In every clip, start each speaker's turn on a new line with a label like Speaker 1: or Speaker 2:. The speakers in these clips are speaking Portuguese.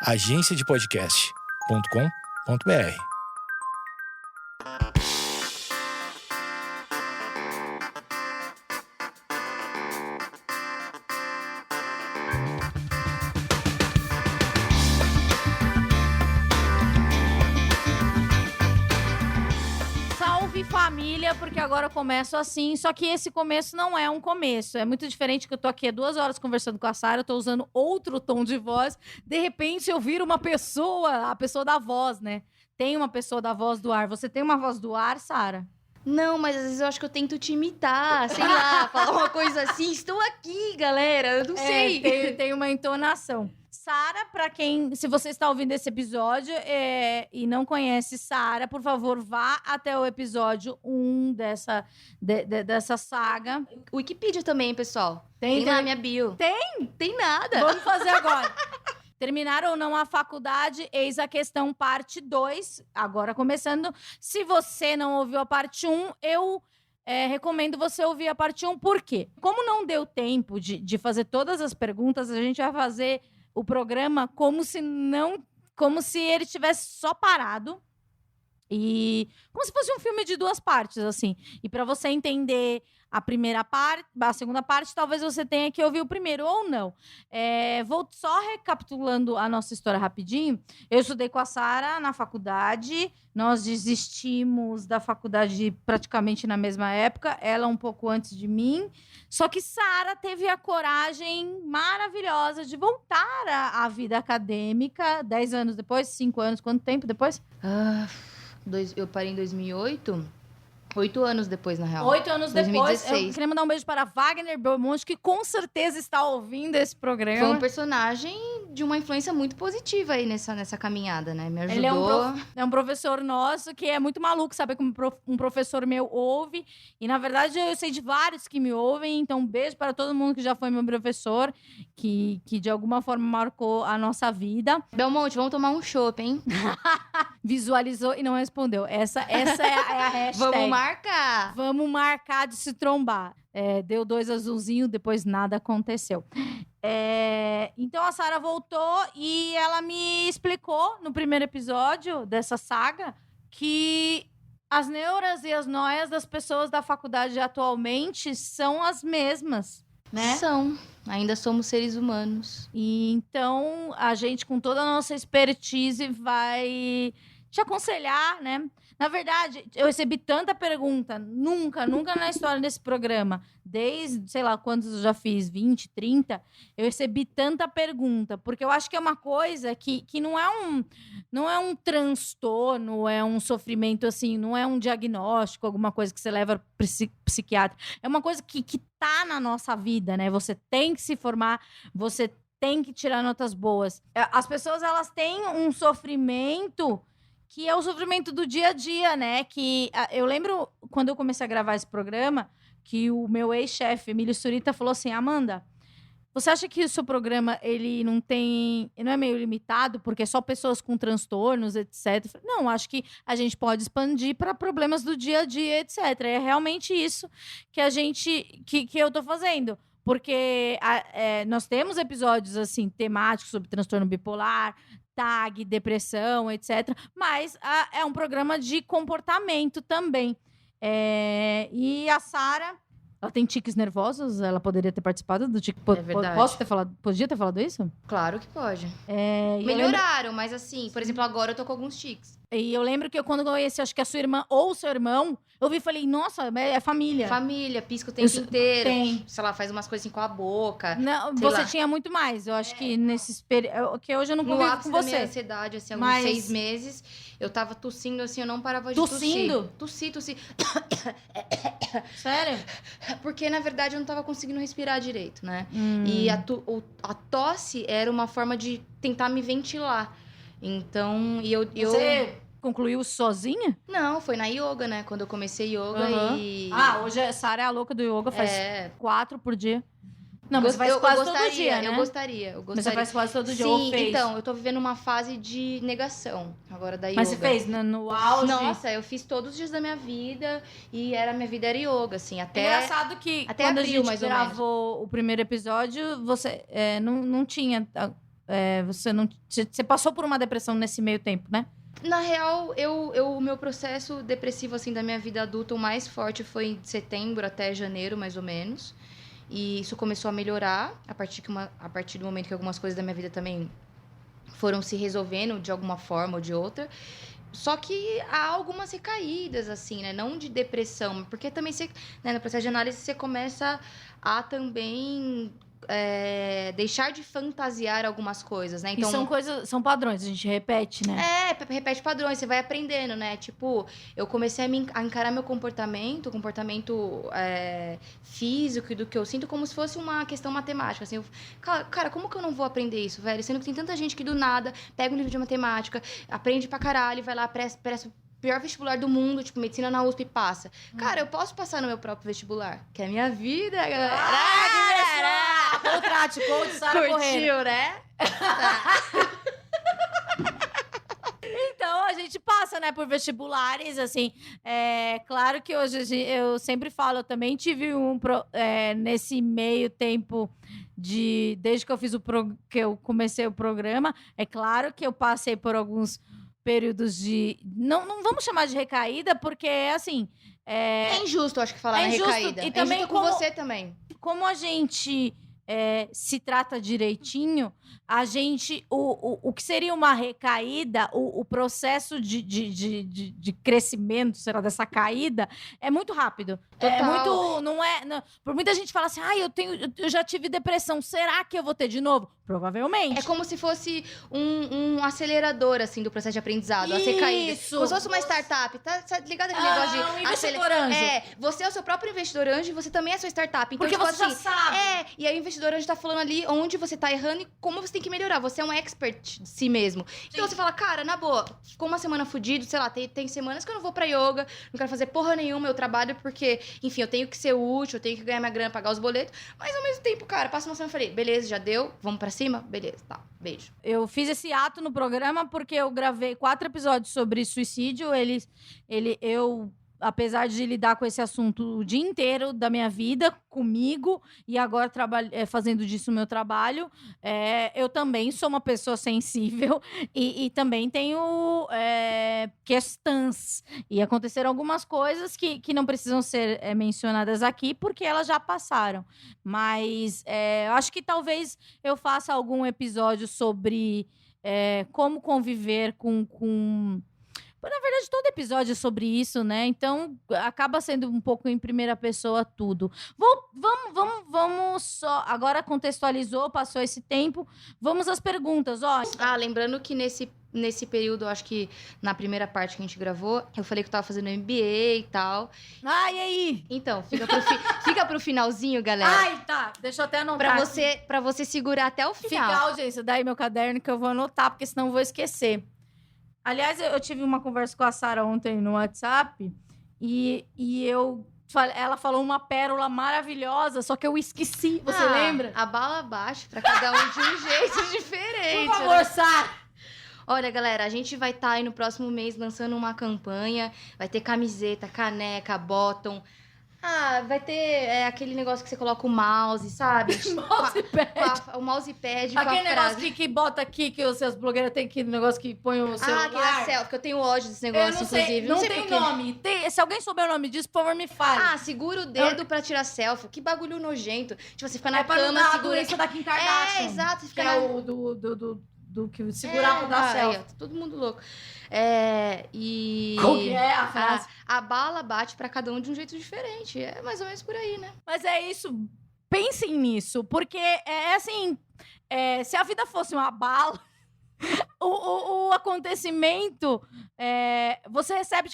Speaker 1: agenciadepodcast.com.br.
Speaker 2: Salve família, porque agora eu começo assim, só que esse começo não é um começo. É muito diferente que eu tô aqui há 2 horas conversando com a Sara, eu tô usando outro tom de voz. De repente eu viro uma pessoa, a pessoa da voz, né? Tem uma pessoa da voz do ar. Você tem uma voz do ar, Sara?
Speaker 3: Não, mas às vezes eu acho que eu tento te imitar, sei lá, falar uma coisa assim. Estou aqui, galera, eu não sei.
Speaker 2: Tem uma entonação. Sara, pra quem, se você está ouvindo esse episódio e não conhece Sara, por favor, vá até o episódio 1 dessa saga.
Speaker 3: Wikipedia também, pessoal.
Speaker 2: Tem
Speaker 3: Tem lá minha bio. Tem nada.
Speaker 2: Vamos fazer agora. Terminar ou não a faculdade, eis a questão parte 2. Agora começando. Se você não ouviu a parte 1, eu recomendo você ouvir a parte 1. Por quê? Como não deu tempo de fazer todas as perguntas, a gente vai fazer o programa como se ele tivesse só parado. E como se fosse um filme de 2 partes, assim. E para você entender a primeira parte, a segunda parte, talvez você tenha que ouvir o primeiro ou não. Vou só recapitulando a nossa história rapidinho. Eu estudei com a Sara na faculdade. Nós desistimos da faculdade praticamente na mesma época. Ela um pouco antes de mim. Só que Sara teve a coragem maravilhosa de voltar à vida acadêmica 10 anos depois, 5 anos, quanto tempo depois?
Speaker 3: Eu parei em 2008, 8 anos depois, na real.
Speaker 2: 8 anos
Speaker 3: 2016.
Speaker 2: depois. Eu queria mandar um beijo para Wagner Belmonte, que com certeza está ouvindo esse programa.
Speaker 3: Foi um personagem de uma influência muito positiva aí nessa caminhada, né? Me ajudou.
Speaker 2: Ele é um professor nosso que é muito maluco, sabe? Como um professor meu ouve. E, na verdade, eu sei de vários que me ouvem. Então, um beijo para todo mundo que já foi meu professor, que de alguma forma marcou a nossa vida.
Speaker 3: Belmonte, vamos tomar um chopp, hein?
Speaker 2: Visualizou e não respondeu. Essa é a hashtag.
Speaker 3: Vamos marcar!
Speaker 2: Vamos marcar de se trombar. Deu 2 azulzinhos, depois nada aconteceu. Então a Sara voltou e ela me explicou no primeiro episódio dessa saga que as neuras e as noias das pessoas da faculdade atualmente são as mesmas, né?
Speaker 3: São. Ainda somos seres humanos.
Speaker 2: E então a gente, com toda a nossa expertise, vai te aconselhar, né? Na verdade, eu recebi tanta pergunta, nunca na história desse programa, desde, sei lá, quantos eu já fiz, 20, 30, eu recebi tanta pergunta, porque eu acho que é uma coisa que não é um transtorno, é um sofrimento, assim, não é um diagnóstico, alguma coisa que você leva para psiquiatra, é uma coisa que tá na nossa vida, né? Você tem que se formar, você tem que tirar notas boas. As pessoas, elas têm um sofrimento que é o sofrimento do dia a dia, né? Que eu lembro, quando eu comecei a gravar esse programa, que o meu ex-chefe, Emílio Surita, falou assim: Amanda, você acha que o seu programa, ele não é meio limitado, porque é só pessoas com transtornos, etc? Eu falei, não, acho que a gente pode expandir para problemas do dia a dia, etc. É realmente isso que que eu tô fazendo. Porque nós temos episódios, assim, temáticos sobre transtorno bipolar, TAG, depressão, etc. Mas é um programa de comportamento também. E a Sara, ela tem tiques nervosos, ela poderia ter participado do tique. Podia ter falado isso?
Speaker 3: Claro que pode. Melhoraram, mas assim, por exemplo, agora eu tô com alguns tiques.
Speaker 2: E eu lembro que quando eu conheci, acho que a sua irmã ou o seu irmão, eu vi e falei, nossa, é família.
Speaker 3: Família, pisca o tempo inteiro.
Speaker 2: Tem.
Speaker 3: Sei lá, faz umas coisas assim com a boca.
Speaker 2: Não, você tinha muito mais. Eu acho que nesses períodos. Que hoje eu não convivo com você.
Speaker 3: No ápice da minha ansiedade, assim, alguns 6 meses, eu tava tossindo, assim, eu não parava de
Speaker 2: tossindo?
Speaker 3: Tossir.
Speaker 2: Sério?
Speaker 3: Porque, na verdade, eu não tava conseguindo respirar direito, né? E a tosse era uma forma de tentar me ventilar. Então,
Speaker 2: Você concluiu sozinha?
Speaker 3: Não, foi na yoga, né? Quando eu comecei yoga
Speaker 2: hoje a Sara é a louca do yoga, faz 4 por dia. Não, mas você faz quase todo dia, né?
Speaker 3: Eu gostaria.
Speaker 2: Mas você faz quase todo dia,
Speaker 3: Sim,
Speaker 2: ou fez?
Speaker 3: Então, eu tô vivendo uma fase de negação agora da yoga.
Speaker 2: Mas você fez no auge?
Speaker 3: Nossa, eu fiz todos os dias da minha vida e minha vida era yoga, assim, até...
Speaker 2: Engraçado que
Speaker 3: até
Speaker 2: quando
Speaker 3: abril,
Speaker 2: a gente gravou o primeiro episódio, você não tinha Você passou por uma depressão nesse meio tempo, né?
Speaker 3: Na real, o meu processo depressivo, assim, da minha vida adulta, o mais forte foi de setembro até janeiro, mais ou menos. E isso começou a melhorar a partir do momento que algumas coisas da minha vida também foram se resolvendo de alguma forma ou de outra. Só que há algumas recaídas, assim, né? Não de depressão, porque também no processo de análise você começa a também deixar de fantasiar algumas coisas, né?
Speaker 2: Então, são padrões, a gente repete, né?
Speaker 3: Repete padrões, você vai aprendendo, né? Tipo, eu comecei a encarar meu comportamento físico e do que eu sinto como se fosse uma questão matemática, assim. Cara, como que eu não vou aprender isso, velho? Sendo que tem tanta gente que do nada pega um livro de matemática, aprende pra caralho, vai lá, presta o pior vestibular do mundo, tipo, medicina na USP e passa. Cara, eu posso passar no meu próprio vestibular, que é a minha vida, galera.
Speaker 2: Contrate, coach, Sara Correia.
Speaker 3: Curtiu, né?
Speaker 2: Então, a gente passa, né, por vestibulares, assim. Claro que hoje eu sempre falo, eu também tive nesse meio tempo desde que eu que eu comecei o programa, é claro que eu passei por alguns períodos de... Não vamos chamar de recaída, porque, assim...
Speaker 3: É injusto, acho que falar na recaída.
Speaker 2: E também
Speaker 3: injusto com você também.
Speaker 2: Como a gente se trata direitinho, a gente... O que seria uma recaída, o processo de crescimento, será, dessa caída, é muito rápido.
Speaker 3: Total.
Speaker 2: Por muita gente fala assim, eu já tive depressão, será que eu vou ter de novo? Provavelmente.
Speaker 3: É como se fosse um acelerador, assim, do processo de aprendizado, a ser caída. Como se fosse uma startup, tá ligado aquele negócio de...
Speaker 2: um investidor anjo.
Speaker 3: Você é o seu próprio investidor anjo e você também é a sua startup. Então,
Speaker 2: porque
Speaker 3: tipo,
Speaker 2: você
Speaker 3: assim,
Speaker 2: já sabe.
Speaker 3: E aí o investidor anjo tá falando ali onde você tá errando e como você tem que melhorar. Você é um expert de si mesmo. Então você fala, cara, na boa, ficou uma semana fudido, sei lá, tem semanas que eu não vou pra yoga, não quero fazer porra nenhuma, eu trabalho porque, enfim, eu tenho que ser útil, eu tenho que ganhar minha grana, pagar os boletos, mas ao mesmo tempo, cara, passa uma semana e falei, beleza, já deu, vamos pra cima? Beleza, tá, beijo.
Speaker 2: Eu fiz esse ato no programa porque eu gravei 4 episódios sobre suicídio, eu... Apesar de lidar com esse assunto o dia inteiro da minha vida, comigo, e agora fazendo disso o meu trabalho, eu também sou uma pessoa sensível e também tenho questões. E aconteceram algumas coisas que não precisam ser mencionadas aqui, porque elas já passaram. Mas eu acho que talvez eu faça algum episódio sobre como conviver com... Na verdade, todo episódio é sobre isso, né? Então, acaba sendo um pouco em primeira pessoa tudo. Vamos só... Agora contextualizou, passou esse tempo. Vamos às perguntas, ó.
Speaker 3: Lembrando que nesse período, acho que na primeira parte que a gente gravou, eu falei que eu tava fazendo MBA e tal.
Speaker 2: E aí?
Speaker 3: Então, fica pro finalzinho, galera.
Speaker 2: Tá. Deixa eu até anotar.
Speaker 3: Pra você segurar até o final.
Speaker 2: Fica, audiência, daí meu caderno que eu vou anotar, porque senão eu vou esquecer. Aliás, eu tive uma conversa com a Sara ontem no WhatsApp e ela falou uma pérola maravilhosa, só que eu esqueci. Você lembra?
Speaker 3: A bala abaixo pra cada um de um jeito diferente.
Speaker 2: Por favor, Sara!
Speaker 3: Olha, galera, a gente vai estar aí no próximo mês lançando uma campanha. Vai ter camiseta, caneca, bottom. Vai ter aquele negócio que você coloca o mouse, sabe?
Speaker 2: Mousepad.
Speaker 3: O mousepad.
Speaker 2: Aquele negócio que bota aqui, que os seus blogueiros têm aquele negócio que põe o celular.
Speaker 3: Aquele é selfie, que eu tenho ódio desse negócio, inclusive.
Speaker 2: Não tem nome. Se alguém souber o nome disso, por favor, me fale.
Speaker 3: Segura o dedo pra tirar selfie. Que bagulho nojento. Tipo, você fica na cama,
Speaker 2: segura... É
Speaker 3: doença
Speaker 2: da Kim Kardashian.
Speaker 3: Exato.
Speaker 2: Você fica do que segurar pra dar selfie.
Speaker 3: Todo mundo louco.
Speaker 2: Qual que é a frase?
Speaker 3: A bala bate pra cada um de um jeito diferente. É mais ou menos por aí, né?
Speaker 2: Mas é isso. Pensem nisso. Porque assim... se a vida fosse uma bala... o acontecimento... você recebe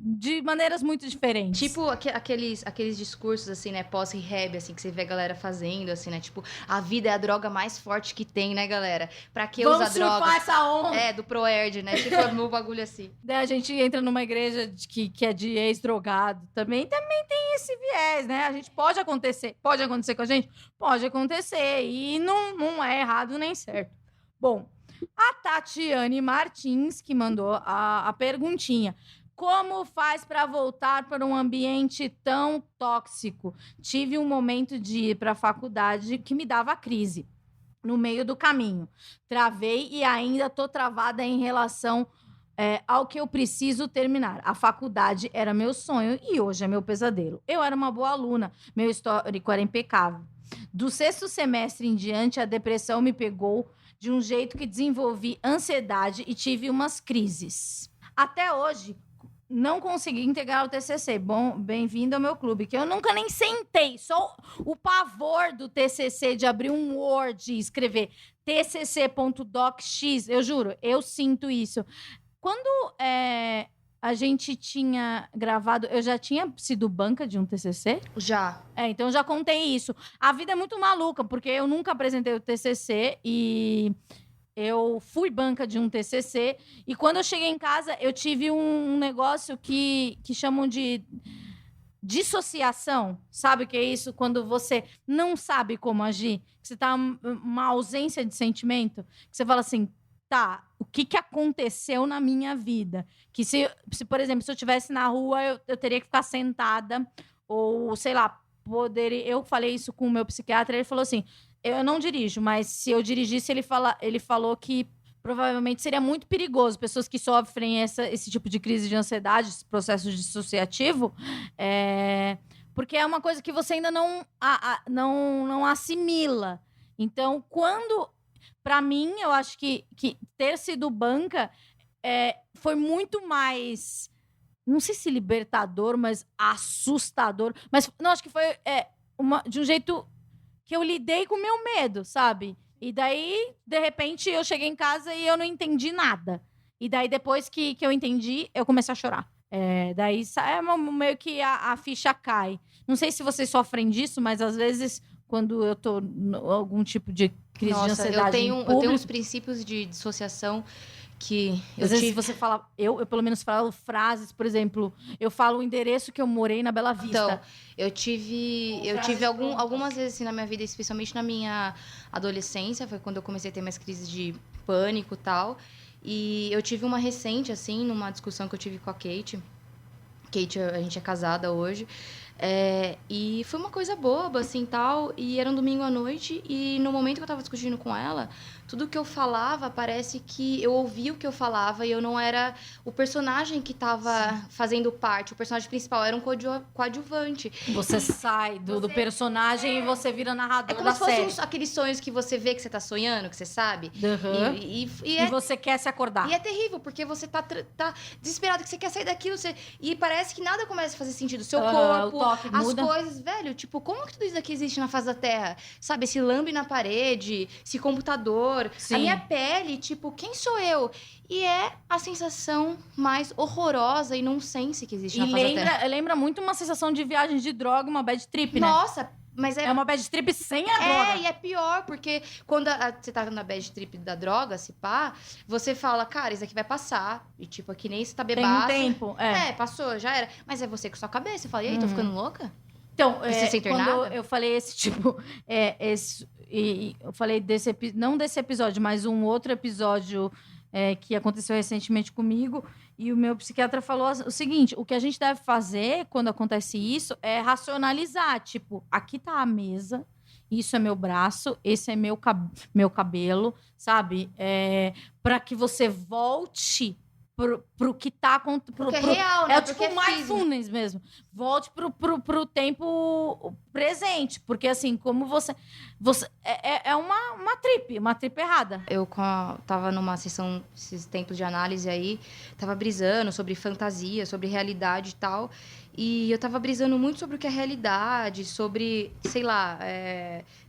Speaker 2: de maneiras muito diferentes.
Speaker 3: Tipo aqueles discursos, assim, né? Pós-rehab, assim, que você vê a galera fazendo, assim, né? Tipo, a vida é a droga mais forte que tem, né, galera? Pra que usar droga?
Speaker 2: Vamos surfar essa onda.
Speaker 3: Do Proerd, né? Tipo, é meu bagulho assim.
Speaker 2: A gente entra numa igreja que é de ex-drogado. Também tem esse viés, né? A gente pode acontecer com a gente? Pode acontecer. E não é errado nem certo. Bom, a Tatiane Martins, que mandou a perguntinha. Como faz para voltar para um ambiente tão tóxico? Tive um momento de ir para a faculdade que me dava crise. no meio do caminho. Travei e ainda tô travada em relação ao que eu preciso terminar. A faculdade era meu sonho e hoje é meu pesadelo. Eu era uma boa aluna, meu histórico era impecável. Do 6º semestre em diante, a depressão me pegou de um jeito que desenvolvi ansiedade e tive umas crises. Até hoje, não consegui integrar o TCC. Bom, bem-vindo ao meu clube, que eu nunca nem sentei. Só o pavor do TCC, de abrir um Word e escrever tcc.docx, eu juro, eu sinto isso. Quando a gente tinha gravado, eu já tinha sido banca de um TCC?
Speaker 3: Já.
Speaker 2: Então eu já contei isso. A vida é muito maluca, porque eu nunca apresentei o TCC e eu fui banca de um TCC. E quando eu cheguei em casa, eu tive um negócio que chamam de dissociação. Sabe o que é isso? Quando você não sabe como agir, que você tá uma ausência de sentimento, que você fala assim, tá, o que aconteceu na minha vida? Que se por exemplo, se eu estivesse na rua, eu teria que ficar sentada, ou, sei lá, eu falei isso com o meu psiquiatra, ele falou assim, eu não dirijo, mas se eu dirigisse, ele falou que provavelmente seria muito perigoso. Pessoas que sofrem esse tipo de crise de ansiedade, esse processo dissociativo, porque é uma coisa que você ainda não assimila. Então, para mim, eu acho que ter sido banca foi muito mais, não sei se libertador, mas assustador. Mas não, acho que foi de um jeito que eu lidei com o meu medo, sabe? E daí, de repente, eu cheguei em casa e eu não entendi nada. E daí, depois que eu entendi, eu comecei a chorar. Daí, meio que a ficha cai. Não sei se vocês sofrem disso, mas às vezes, quando eu tô algum tipo de crise de ansiedade
Speaker 3: eu tenho uns princípios de dissociação que
Speaker 2: às vezes você fala, eu pelo menos falo frases, por exemplo, eu falo o endereço que eu morei na Bela Vista.
Speaker 3: Então, eu tive algumas vezes assim na minha vida, especialmente na minha adolescência, foi quando eu comecei a ter mais crises de pânico e tal. E eu tive uma recente, assim, numa discussão que eu tive com a Kate. Kate, a gente é casada hoje. E foi uma coisa boba, assim, tal. E era um domingo à noite. E no momento que eu tava discutindo com ela, tudo que eu falava, parece que eu ouvia o que eu falava. E eu não era o personagem que tava fazendo parte. O personagem principal era um coadjuvante.
Speaker 2: Você sai do personagem e você vira narrador da série.
Speaker 3: É como se fossem aqueles sonhos que você vê que você tá sonhando, que você sabe.
Speaker 2: Uhum. E você quer se acordar.
Speaker 3: E é terrível, porque você tá desesperado, que você quer sair daquilo. E parece que nada começa a fazer sentido. O seu corpo, as
Speaker 2: muda.
Speaker 3: coisas, velho. Tipo, como que tudo isso aqui existe na face da Terra? Sabe, esse lambe na parede, esse computador,
Speaker 2: Sim.
Speaker 3: a minha pele, tipo, quem sou eu? E é a sensação mais horrorosa e nonsense que existe na face da Terra.
Speaker 2: Lembra muito uma sensação de viagem de droga, uma bad trip, né?
Speaker 3: Nossa, mas
Speaker 2: é uma bad trip sem a droga.
Speaker 3: E é pior, porque quando você tá na bad trip da droga, se pá, você fala, cara, isso aqui vai passar. E tipo, aqui nem você tá bebaço.
Speaker 2: Tem um tempo,
Speaker 3: passou, já era. Mas é você com sua cabeça. Você fala, e aí, tô ficando louca?
Speaker 2: Então,
Speaker 3: Você ser
Speaker 2: quando
Speaker 3: internada?
Speaker 2: eu falei esse tipo... eu falei não desse episódio, mas um outro episódio que aconteceu recentemente comigo. E o meu psiquiatra falou o seguinte, o que a gente deve fazer quando acontece isso é racionalizar. Tipo, aqui tá a mesa, isso é meu braço, esse é meu cabelo, sabe? Para que você volte pro que tá...
Speaker 3: Porque é real, né?
Speaker 2: É tipo mindfulness mesmo. Volte pro tempo presente. Porque, assim, como você é uma trip errada.
Speaker 3: Eu tava numa sessão, esses tempos de análise aí, tava brisando sobre fantasia, sobre realidade e tal. E eu tava brisando muito sobre o que é realidade, sobre, sei lá,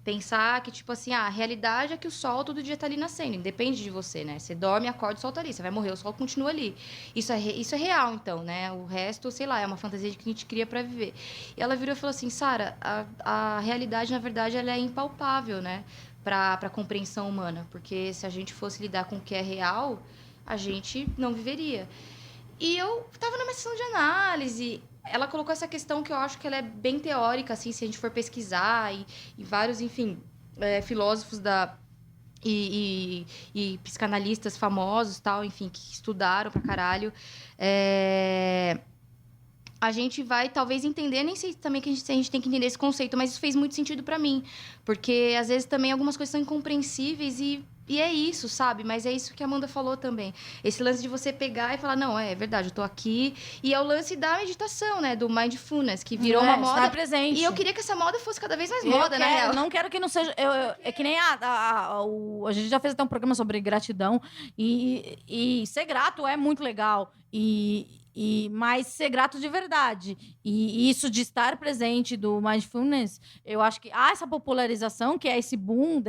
Speaker 3: pensar que, tipo assim, a realidade é que o sol todo dia tá ali nascendo, independe de você, né? Você dorme, acorda, o sol tá ali, você vai morrer, o sol continua ali. Isso é real, então, né? O resto, sei lá, é uma fantasia que a gente cria pra viver. E ela virou e falou assim, Sara, a realidade, na verdade, ela é impalpável, né? Pra compreensão humana, porque se a gente fosse lidar com o que é real, a gente não viveria. E eu tava numa sessão de análise. Ela colocou essa questão que eu acho que ela é bem teórica, assim, se a gente for pesquisar. E vários, enfim, filósofos e psicanalistas famosos, tal, enfim, que estudaram pra caralho. a gente vai talvez entender, nem sei também que a gente tem que entender esse conceito, mas isso fez muito sentido pra mim. Porque às vezes também algumas coisas são incompreensíveis e é isso, sabe? Mas é isso que a Amanda falou também. Esse lance de você pegar e falar, não, é verdade, eu tô aqui. E é o lance da meditação, né? Do mindfulness, que virou uma moda.
Speaker 2: Estar presente.
Speaker 3: E eu queria que essa moda fosse cada vez mais moda, na real.
Speaker 2: Eu não quero que não seja... é que nem a gente já fez até um programa sobre gratidão. E ser grato é muito legal. Mas ser grato de verdade. E isso de estar presente do mindfulness, eu acho que há essa popularização, que é esse boom,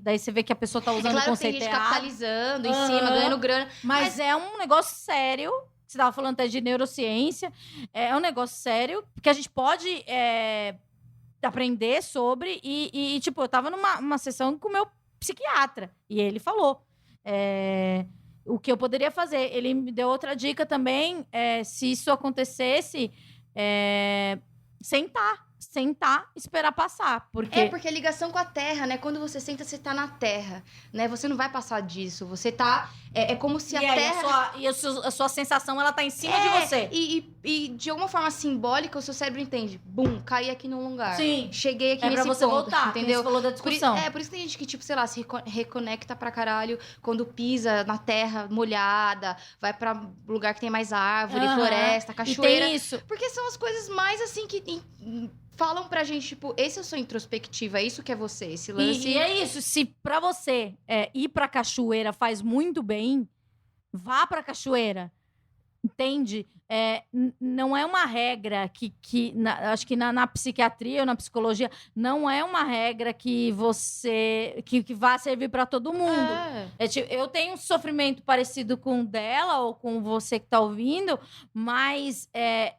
Speaker 2: daí você vê que a pessoa tá usando o conceito
Speaker 3: que tem gente
Speaker 2: errado.
Speaker 3: capitalizando em cima, ganhando grana.
Speaker 2: Mas é um negócio sério. Você estava falando até de neurociência. É um negócio sério, que a gente pode aprender sobre. Tipo, eu tava numa sessão com o meu psiquiatra. E ele falou... o que eu poderia fazer. Ele me deu outra dica também, se isso acontecesse, sentar, esperar passar. Porque
Speaker 3: Porque a ligação com a terra, né? Quando você senta, você tá na terra, né? Você não vai passar disso. Você tá... É como se a terra...
Speaker 2: a sua sensação, ela tá em cima de você.
Speaker 3: E de alguma forma simbólica, o seu cérebro entende. Bum, caí aqui num lugar.
Speaker 2: Sim.
Speaker 3: Cheguei aqui nesse
Speaker 2: pra você
Speaker 3: ponto,
Speaker 2: voltar,
Speaker 3: entendeu?
Speaker 2: Você falou da discussão.
Speaker 3: Por isso que tem gente que, tipo, sei lá, se reconecta pra caralho quando pisa na terra molhada, vai pra lugar que tem mais árvore, floresta, cachoeira.
Speaker 2: E tem isso.
Speaker 3: Porque são as coisas mais, assim, que... falam pra gente, tipo, esse é a sua introspectiva, é isso que é você, esse lance.
Speaker 2: E é isso, se pra você ir pra cachoeira faz muito bem, vá pra cachoeira, entende? Não é uma regra acho que na psiquiatria ou na psicologia, não é uma regra que vá servir pra todo mundo. Tipo, eu tenho um sofrimento parecido com o dela ou com você que tá ouvindo, mas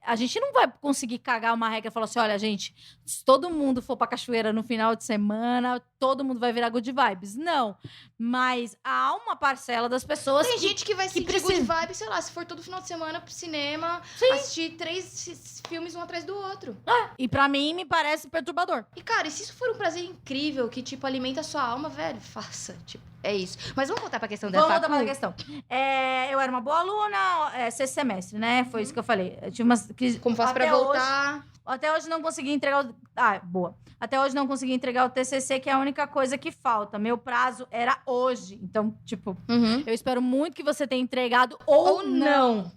Speaker 2: a gente não vai conseguir cagar uma regra e falar assim, olha, gente, se todo mundo for pra cachoeira no final de semana, todo mundo vai virar good vibes. Não. Mas há uma parcela das pessoas
Speaker 3: Tem gente que vai sentir
Speaker 2: precisa...
Speaker 3: good vibes, sei lá, se for todo final de semana pro cinema, assistir 3 filmes um atrás do outro.
Speaker 2: E pra mim, me parece perturbador.
Speaker 3: E, cara, e se isso for um prazer incrível, que, tipo, alimenta a sua alma, velho, faça. Tipo, é isso. Mas vamos voltar pra questão da
Speaker 2: Vamos
Speaker 3: facu.
Speaker 2: voltar pra questão. Eu era uma boa aluna, sexto semestre, né? Foi isso que eu falei. Eu tive umas crises...
Speaker 3: Como faço pra voltar?
Speaker 2: Até hoje não consegui entregar boa. Até hoje não consegui entregar o TCC, que é a única coisa que falta. Meu prazo era hoje. Então, tipo, eu espero muito que você tenha entregado ou não.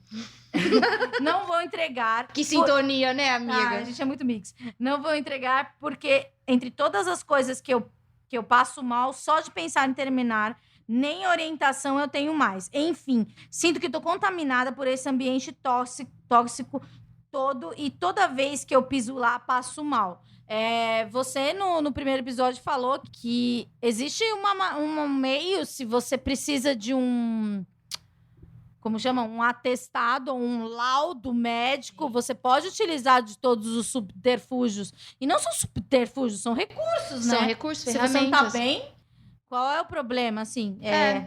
Speaker 2: Não vou entregar.
Speaker 3: Que sintonia, né, amiga?
Speaker 2: A gente é muito mix. Não vou entregar porque, entre todas as coisas que eu passo mal, só de pensar em terminar, nem orientação eu tenho mais. Enfim, sinto que tô contaminada por esse ambiente tóxico todo, e toda vez que eu piso lá, passo mal. Você, no primeiro episódio, falou que existe um meio, se você precisa de como chama? Um atestado, um laudo médico, você pode utilizar de todos os subterfúgios. E não são subterfúgios, são recursos, né?
Speaker 3: São recursos,
Speaker 2: se
Speaker 3: ferramentas.
Speaker 2: você não tá bem, qual é o problema, assim?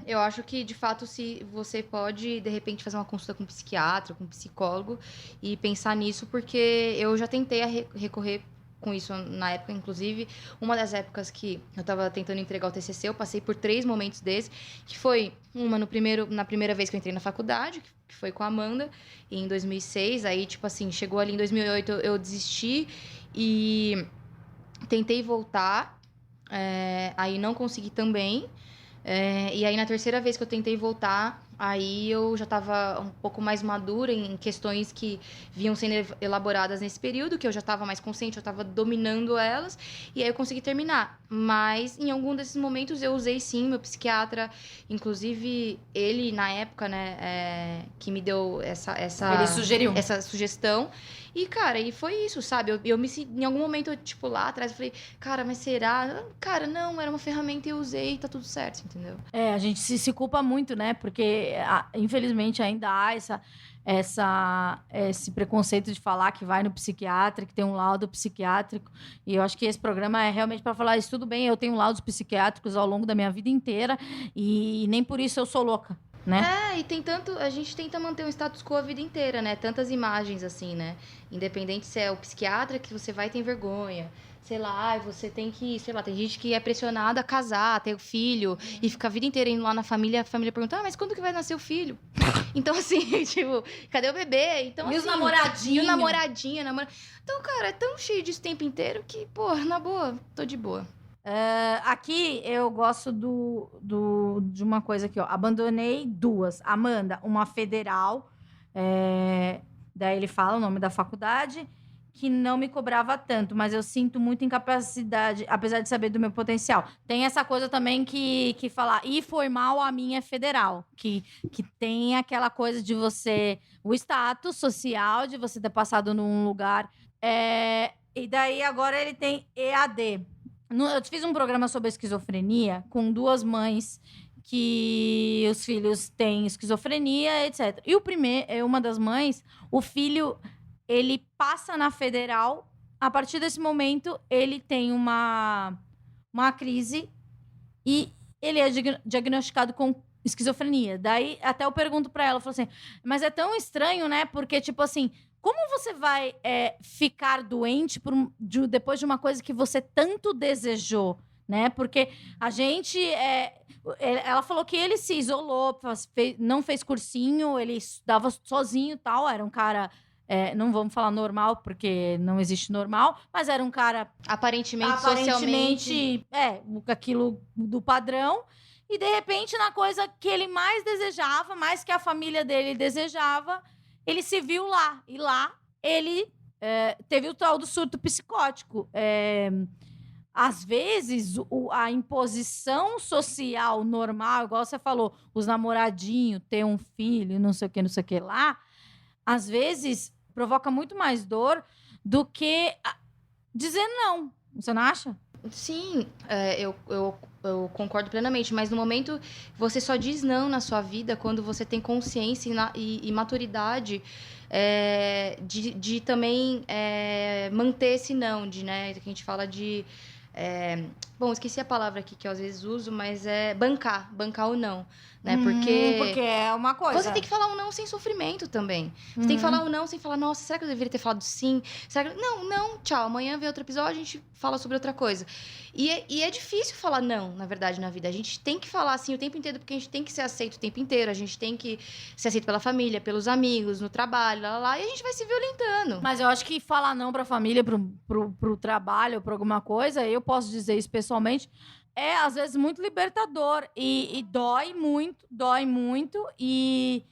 Speaker 3: Eu acho que, de fato, se você pode, de repente, fazer uma consulta com um psiquiatra, com um psicólogo e pensar nisso, porque eu já tentei recorrer com isso na época, inclusive, uma das épocas que eu tava tentando entregar o TCC, eu passei por 3 momentos desses, que foi na primeira vez que eu entrei na faculdade, que foi com a Amanda, em 2006, aí, tipo assim, chegou ali em 2008, eu desisti e tentei voltar, aí não consegui também, e aí na terceira vez que eu tentei voltar, aí eu já estava um pouco mais madura em questões que vinham sendo elaboradas nesse período, que eu já estava mais consciente, eu estava dominando elas, e aí eu consegui terminar. Mas em algum desses momentos eu usei sim meu psiquiatra, inclusive ele na época, né, que me deu
Speaker 2: Ele sugeriu
Speaker 3: essa sugestão. E, cara, e foi isso, sabe? Eu me senti, em algum momento, tipo, lá atrás, eu falei, cara, mas será? Cara, não, era uma ferramenta e eu usei e tá tudo certo, entendeu?
Speaker 2: A gente se culpa muito, né? Porque, infelizmente, ainda há esse preconceito de falar que vai no psiquiatra, que tem um laudo psiquiátrico. E eu acho que esse programa é realmente para falar isso. Tudo bem, eu tenho laudos psiquiátricos ao longo da minha vida inteira e nem por isso eu sou louca. né?
Speaker 3: E tem tanto... A gente tenta manter um status quo a vida inteira, né? Tantas imagens, assim, né? Independente se é o psiquiatra que você vai e tem vergonha. Sei lá, você tem que... Sei lá, tem gente que é pressionada a casar, ter filho. E fica a vida inteira indo lá na família. A família pergunta, mas quando que vai nascer o filho? Então, assim, tipo... Cadê o bebê? Então,
Speaker 2: E
Speaker 3: assim,
Speaker 2: os namoradinhos?
Speaker 3: E o namoradinho, Então, cara, é tão cheio disso o tempo inteiro que, pô, na boa, tô de boa.
Speaker 2: Aqui eu gosto de uma coisa aqui, ó. Abandonei 2. Amanda, uma federal. Daí ele fala o nome da faculdade, que não me cobrava tanto, mas eu sinto muita incapacidade, apesar de saber do meu potencial. Tem essa coisa também que falar, e formal a minha é federal, que tem aquela coisa de você, o status social, de você ter passado num lugar. E daí agora ele tem EAD. Eu fiz um programa sobre esquizofrenia com 2 mães que os filhos têm esquizofrenia, etc. E uma das mães, o filho, ele passa na federal. A partir desse momento, ele tem uma crise e ele é diagnosticado com esquizofrenia. Daí, até eu pergunto pra ela, eu falo assim, mas é tão estranho, né? Porque, tipo assim, como você vai ficar doente depois de uma coisa que você tanto desejou, né? Porque a gente... ela falou que ele se isolou, não fez cursinho, ele estudava sozinho e tal. Era um cara... não vamos falar normal, porque não existe normal, mas era um cara...
Speaker 3: Aparentemente socialmente...
Speaker 2: aquilo do padrão. E, de repente, na coisa que ele mais desejava, mais que a família dele desejava... Ele se viu lá. E lá, ele teve o tal do surto psicótico. Às vezes, a imposição social normal, igual você falou, os namoradinhos, ter um filho, não sei o que lá, às vezes, provoca muito mais dor do que dizer não. Você não acha?
Speaker 3: Sim, eu concordo plenamente, mas no momento você só diz não na sua vida quando você tem consciência e maturidade de também manter esse não, né? Que a gente fala de... bom, esqueci a palavra aqui que eu às vezes uso, mas é bancar o não, né?
Speaker 2: Porque é uma coisa.
Speaker 3: Você tem que falar um não sem sofrimento também. Você tem que falar um não sem falar, nossa, será que eu deveria ter falado sim? Será que... Não, tchau. Amanhã vem outro episódio, a gente fala sobre outra coisa. E é difícil falar não, na verdade, na vida. A gente tem que falar assim o tempo inteiro, porque a gente tem que ser aceito o tempo inteiro. A gente tem que ser aceito pela família, pelos amigos, no trabalho, e a gente vai se violentando.
Speaker 2: Mas eu acho que falar não pra família, pro trabalho, pra alguma coisa, eu posso dizer isso pessoalmente, às vezes, muito libertador. E dói muito. E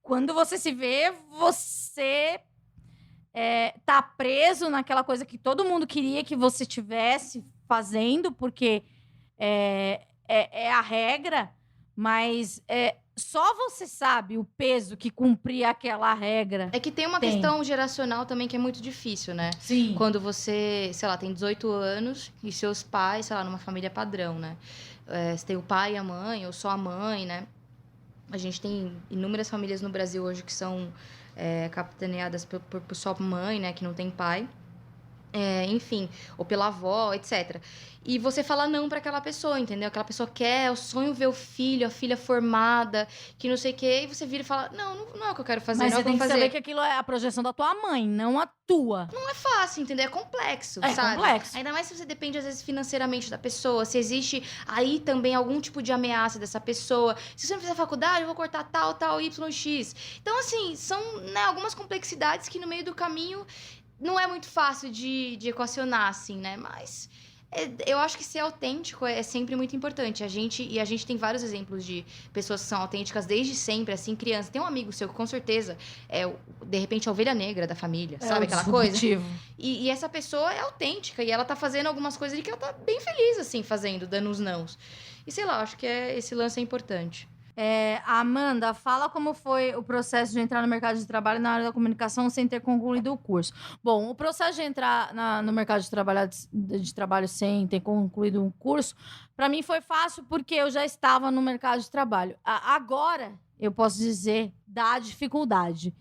Speaker 2: quando você se vê, você tá preso naquela coisa que todo mundo queria que você tivesse fazendo, porque é a regra, mas só você sabe o peso que cumprir aquela regra.
Speaker 3: É que tem uma questão geracional também que é muito difícil, né?
Speaker 2: Sim.
Speaker 3: Quando você, sei lá, tem 18 anos e seus pais, sei lá, numa família padrão, né? Você tem o pai e a mãe, ou só a mãe, né? A gente tem inúmeras famílias no Brasil hoje que são capitaneadas por só mãe, né? Que não tem pai. Enfim, ou pela avó, etc. E você fala não pra aquela pessoa, entendeu? Aquela pessoa quer, o sonho ver o filho, a filha formada, que não sei o quê, e você vira e fala, não é o que eu quero fazer,
Speaker 2: mas
Speaker 3: não é o que eu vou fazer.
Speaker 2: Mas você tem que saber que aquilo é a projeção da tua mãe, não a tua.
Speaker 3: Não é fácil, entendeu? É complexo, sabe?
Speaker 2: É complexo.
Speaker 3: Ainda mais se você depende, às vezes, financeiramente da pessoa, se existe aí também algum tipo de ameaça dessa pessoa. Se você não fizer faculdade, eu vou cortar tal, Y, X. Então, assim, são algumas complexidades que no meio do caminho não é muito fácil de equacionar, assim, né? Mas eu acho que ser autêntico é sempre muito importante. A gente tem vários exemplos de pessoas que são autênticas desde sempre, assim, criança. Tem um amigo seu que, com certeza, de repente, a ovelha negra da família, sabe? Aquela coisa. E essa pessoa é autêntica e ela tá fazendo algumas coisas ali que ela tá bem feliz, assim, fazendo, dando os nãos. E sei lá, acho que esse lance é importante.
Speaker 2: Amanda, fala como foi o processo de entrar no mercado de trabalho na área da comunicação sem ter concluído o curso. Bom, o processo de entrar no mercado de trabalho sem ter concluído um curso, para mim foi fácil porque eu já estava no mercado de trabalho. Agora, eu posso dizer, dá dificuldade.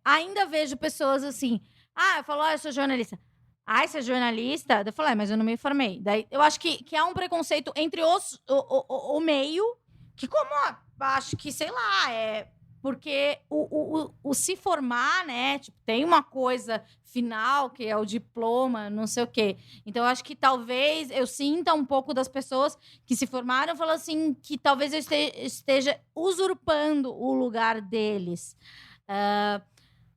Speaker 2: Ainda vejo pessoas assim, eu falo, eu sou jornalista. Você é jornalista? Eu falo, mas eu não me formei. Daí, eu acho que há um preconceito entre o meio... Que como acho que, sei lá, porque o se formar, né? Tipo, tem uma coisa final, que é o diploma, não sei o quê. Então, eu acho que talvez eu sinta um pouco das pessoas que se formaram, falando assim, que talvez eu esteja usurpando o lugar deles.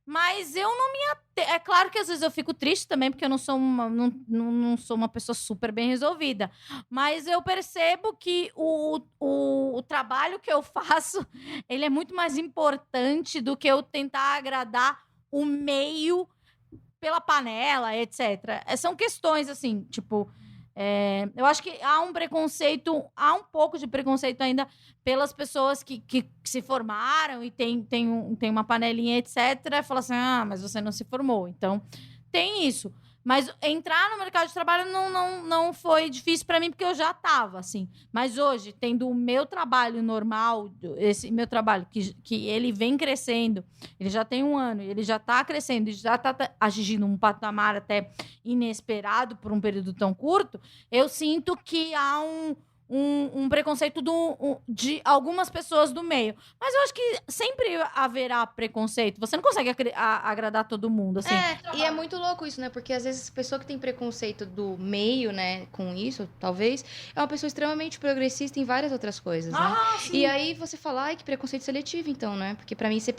Speaker 2: Mas eu não me É claro que às vezes eu fico triste também, porque eu não sou não sou uma pessoa super bem resolvida. Mas eu percebo que o trabalho que eu faço, ele é muito mais importante do que eu tentar agradar o meio pela panela, etc. São questões, assim, tipo... eu acho que há um preconceito, há um pouco de preconceito ainda pelas pessoas que se formaram e tem uma panelinha, etc. E fala assim, mas você não se formou. Então, tem isso. Mas entrar no mercado de trabalho não foi difícil para mim, porque eu já estava, assim. Mas hoje, tendo o meu trabalho normal, esse meu trabalho, que ele vem crescendo, ele já tem 1 ano, ele já está crescendo, e já está atingindo um patamar até inesperado por um período tão curto, eu sinto que há um preconceito de algumas pessoas do meio. Mas eu acho que sempre haverá preconceito. Você não consegue agradar todo mundo, assim.
Speaker 3: E é muito louco isso, né? Porque às vezes a pessoa que tem preconceito do meio, né, com isso, talvez, é uma pessoa extremamente progressista em várias outras coisas, né?
Speaker 2: Sim.
Speaker 3: E aí você fala, que preconceito seletivo, então, né? Porque pra mim ser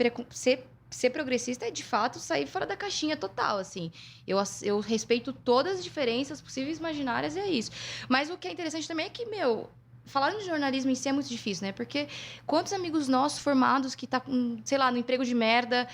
Speaker 3: progressista é, de fato, sair fora da caixinha total, assim. Eu respeito todas as diferenças possíveis e imaginárias, e é isso. Mas o que é interessante também é que, falar de jornalismo em si é muito difícil, né? Porque quantos amigos nossos formados que tá com, sei lá, no emprego de merda,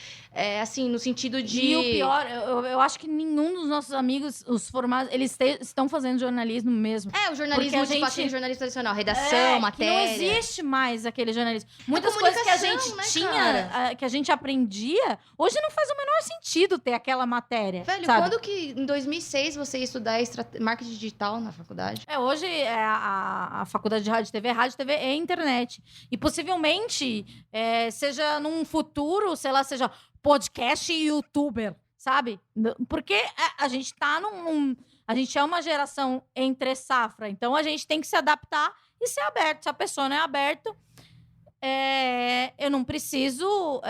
Speaker 3: assim, no sentido de...
Speaker 2: E o pior, eu acho que nenhum dos nossos amigos, os formados, eles estão fazendo jornalismo mesmo.
Speaker 3: O jornalismo,
Speaker 2: Porque
Speaker 3: aquele jornalismo tradicional, redação, matéria...
Speaker 2: Que não existe mais aquele jornalismo. Muitas coisas que a gente tinha, que a gente aprendia, hoje não faz o menor sentido ter aquela matéria.
Speaker 3: Velho,
Speaker 2: sabe?
Speaker 3: quando que, em 2006, você ia estudar marketing digital na faculdade?
Speaker 2: Hoje a faculdade de rádio e TV é internet. E possivelmente seja num futuro, sei lá, seja podcast e youtuber, sabe? Porque a gente tá a gente é uma geração entre safra, então a gente tem que se adaptar e ser aberto. Se a pessoa não é aberta, eu não preciso,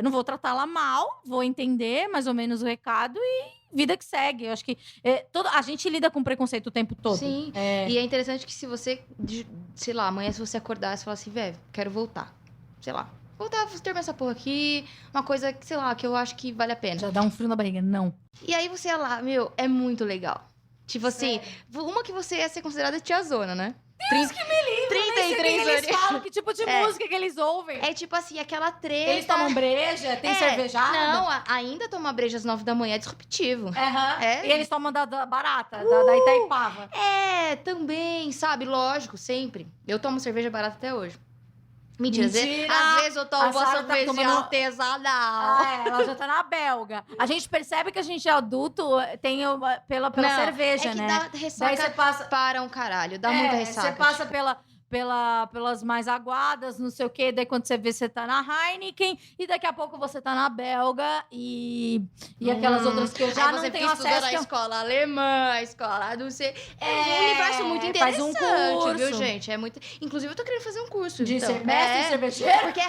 Speaker 2: não vou tratá-la mal, vou entender mais ou menos o recado e vida que segue. Eu acho que a gente lida com preconceito o tempo todo.
Speaker 3: Sim. E é interessante que se você, sei lá, amanhã se você acordasse e falar assim, velho, quero voltar. Sei lá. Voltar, vou terminar essa porra aqui. Uma coisa que, sei lá, que eu acho que vale a pena.
Speaker 2: Já dá um frio na barriga, não.
Speaker 3: E aí você ia lá, é muito legal. Tipo assim, uma que você ia ser considerada tiazona, né?
Speaker 2: Deus que me livre!
Speaker 3: 33 anos.
Speaker 2: Eles falam que tipo de música que eles ouvem.
Speaker 3: É tipo assim, aquela treta.
Speaker 2: Eles tomam breja, tem cervejada?
Speaker 3: Não, ainda tomar breja às 9 da manhã é disruptivo.
Speaker 2: E eles tomam da barata, da Itaipava.
Speaker 3: Também, sabe? Lógico, sempre. Eu tomo cerveja barata até hoje. Mentira.
Speaker 2: Mentira!
Speaker 3: Às vezes eu tomo uma
Speaker 2: Sara tá
Speaker 3: cerveja
Speaker 2: tomando-
Speaker 3: artesanal.
Speaker 2: Ela já tá na belga. A gente percebe que a gente é adulto pela
Speaker 3: Não,
Speaker 2: cerveja,
Speaker 3: é que
Speaker 2: né?
Speaker 3: dá
Speaker 2: Daí
Speaker 3: ressaca
Speaker 2: você passa...
Speaker 3: para um caralho. Dá muita ressaca.
Speaker 2: Você passa pelas mais aguadas, não sei o quê. Daí quando você vê, você tá na Heineken. E daqui a pouco você tá na belga. E aquelas outras que eu já
Speaker 3: Aí
Speaker 2: não
Speaker 3: você
Speaker 2: tenho
Speaker 3: fica estudando
Speaker 2: acesso.
Speaker 3: a
Speaker 2: que eu-
Speaker 3: escola alemã, a escola não sei... um universo muito
Speaker 2: faz
Speaker 3: interessante,
Speaker 2: um curso.
Speaker 3: viu, gente? É muito... Inclusive, eu tô querendo fazer um curso.
Speaker 2: De
Speaker 3: então.
Speaker 2: mestre em cervejeiro.
Speaker 3: Porque é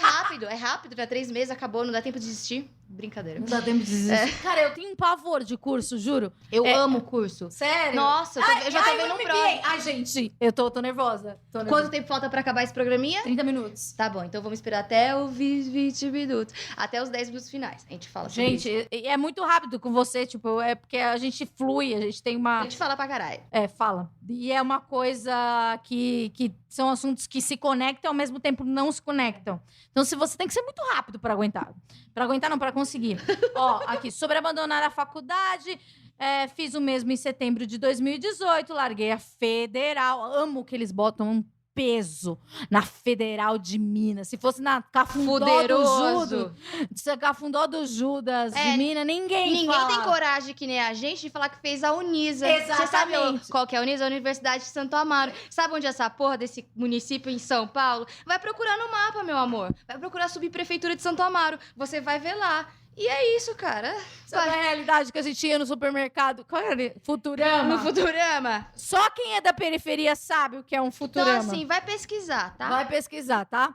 Speaker 3: rápido. Já 3 meses, acabou, não dá tempo de desistir. Brincadeira.
Speaker 2: Não dá tempo de desistir. Cara, eu tenho um pavor de curso, juro.
Speaker 3: Eu amo o curso.
Speaker 2: Sério?
Speaker 3: Nossa, eu já tô vendo um prova.
Speaker 2: Ai, gente, eu tô nervosa.
Speaker 3: Quanto tempo falta pra acabar esse programinha?
Speaker 2: 30 minutos.
Speaker 3: Tá bom, então vamos esperar até os 20 minutos. Até os 10 minutos finais. A gente fala sobre isso.
Speaker 2: Gente, é muito rápido com você, tipo, é porque a gente flui, a gente tem uma...
Speaker 3: A gente fala pra caralho.
Speaker 2: Fala. E é uma coisa que são assuntos que se conectam e ao mesmo tempo não se conectam. Então, se você tem que ser muito rápido pra aguentar. Pra aguentar, não, pra conseguir. Ó, aqui, sobre abandonar a faculdade, fiz o mesmo em setembro de 2018, larguei a federal. Amo que eles botam um peso na Federal de Minas. Se fosse na Cafundó
Speaker 3: Poderoso.
Speaker 2: Cafundó do Judas de Minas, ninguém fala.
Speaker 3: tem coragem, que nem a gente, de falar que fez a Unisa. Você sabe
Speaker 2: Exatamente.
Speaker 3: qual que é a Unisa? A Universidade de Santo Amaro. Sabe onde é essa porra desse município em São Paulo? Vai procurar no mapa, meu amor. Vai procurar a subprefeitura de Santo Amaro. Você vai ver lá. E é isso, cara.
Speaker 2: Sabe a realidade que a gente ia no supermercado? Qual era? Futurama.
Speaker 3: No Futurama.
Speaker 2: Só quem é da periferia sabe o que é um Futurama.
Speaker 3: Então, assim, vai pesquisar, tá?
Speaker 2: Vai pesquisar, tá?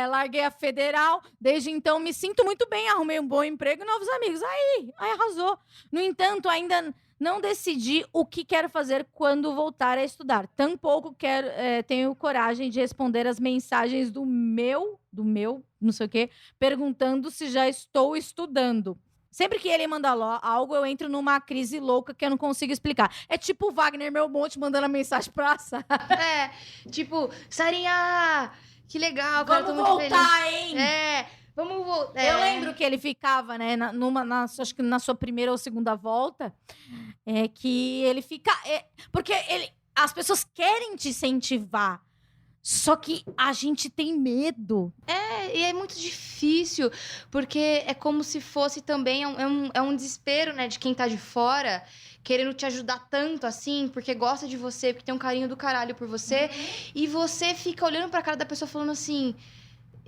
Speaker 2: Larguei a federal, desde então me sinto muito bem, arrumei um bom emprego e novos amigos. Aí arrasou. No entanto, ainda não decidi o que quero fazer quando voltar a estudar. Tampouco tenho coragem de responder as mensagens do meu, não sei o quê, perguntando se já estou estudando. Sempre que ele manda algo, eu entro numa crise louca que eu não consigo explicar. É tipo o Wagner Belmonte mandando a mensagem pra Sara.
Speaker 3: Tipo, Sarinha, que legal, cara,
Speaker 2: Vamos
Speaker 3: tô muito
Speaker 2: voltar,
Speaker 3: feliz.
Speaker 2: hein?
Speaker 3: Vamos voltar.
Speaker 2: Eu lembro que ele ficava, né, acho que na sua primeira ou segunda volta, que ele fica... porque as pessoas querem te incentivar, só que a gente tem medo.
Speaker 3: E é muito difícil, porque é como se fosse também, é um desespero, né, de quem tá de fora, querendo te ajudar tanto assim, porque gosta de você, porque tem um carinho do caralho por você, e você fica olhando pra cara da pessoa falando assim...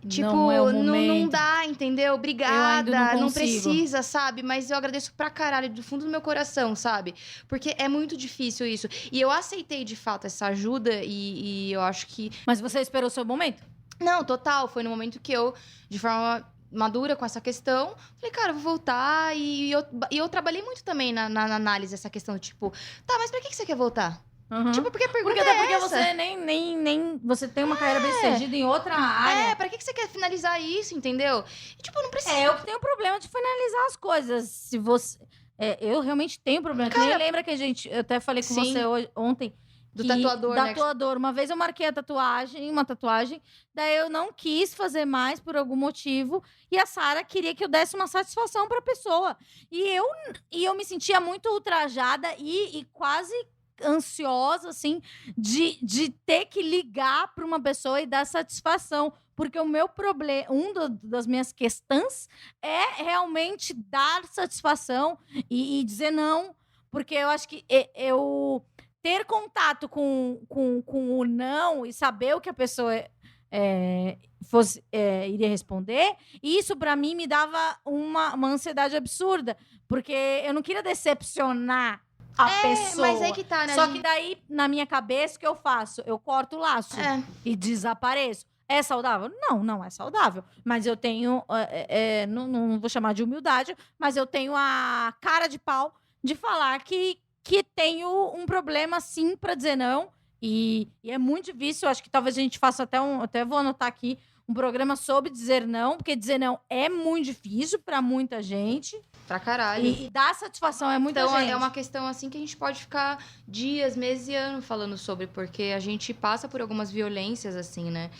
Speaker 3: Tipo,
Speaker 2: Não é o
Speaker 3: não
Speaker 2: momento.
Speaker 3: dá, entendeu? Obrigada,
Speaker 2: Eu ainda não
Speaker 3: não
Speaker 2: consigo.
Speaker 3: precisa, sabe? Mas eu agradeço pra caralho, do fundo do meu coração, sabe? Porque é muito difícil isso. E eu aceitei, de fato, essa ajuda e eu acho que...
Speaker 2: Mas você esperou o seu momento?
Speaker 3: Não, total. Foi no momento que eu, de forma madura com essa questão, falei, cara, eu vou voltar. E eu trabalhei muito também na análise dessa questão do tipo, tá, mas pra que você quer voltar?
Speaker 2: Uhum.
Speaker 3: Tipo, porque a pergunta
Speaker 2: Porque até porque
Speaker 3: essa.
Speaker 2: você nem você tem uma carreira bem sucedida em outra área.
Speaker 3: Pra que você quer finalizar isso, entendeu? E, tipo, não precisa.
Speaker 2: Eu que tenho problema de finalizar as coisas. Se você... eu realmente tenho problema.
Speaker 3: Cara,
Speaker 2: Que nem lembra que eu até falei com
Speaker 3: sim.
Speaker 2: você ontem.
Speaker 3: Do tatuador, né?
Speaker 2: Tatuador. Uma vez eu marquei uma tatuagem, daí eu não quis fazer mais por algum motivo, e a Sara queria que eu desse uma satisfação pra pessoa. E eu me sentia muito ultrajada e quase ansiosa, assim, de ter que ligar pra uma pessoa e dar satisfação. Porque o meu problema, das minhas questões é realmente dar satisfação e dizer não. Porque eu acho que eu ter contato com o não e saber o que a pessoa iria responder, isso pra mim me dava uma ansiedade absurda. Porque eu não queria decepcionar a pessoa.
Speaker 3: Mas é que tá, né?
Speaker 2: Só que daí, na minha cabeça, o que eu faço? Eu corto o laço e desapareço. É saudável? Não é saudável. Mas eu tenho, não vou chamar de humildade, mas eu tenho a cara de pau de falar que tenho um problema, sim, pra dizer não. E é muito difícil. Eu acho que talvez a gente faça até vou anotar aqui, um programa sobre dizer não, porque dizer não é muito difícil pra muita gente.
Speaker 3: Pra caralho.
Speaker 2: E dar satisfação é muita
Speaker 3: Então,
Speaker 2: gente.
Speaker 3: é uma questão assim que a gente pode ficar dias, meses e anos falando sobre, porque a gente passa por algumas violências, assim, né?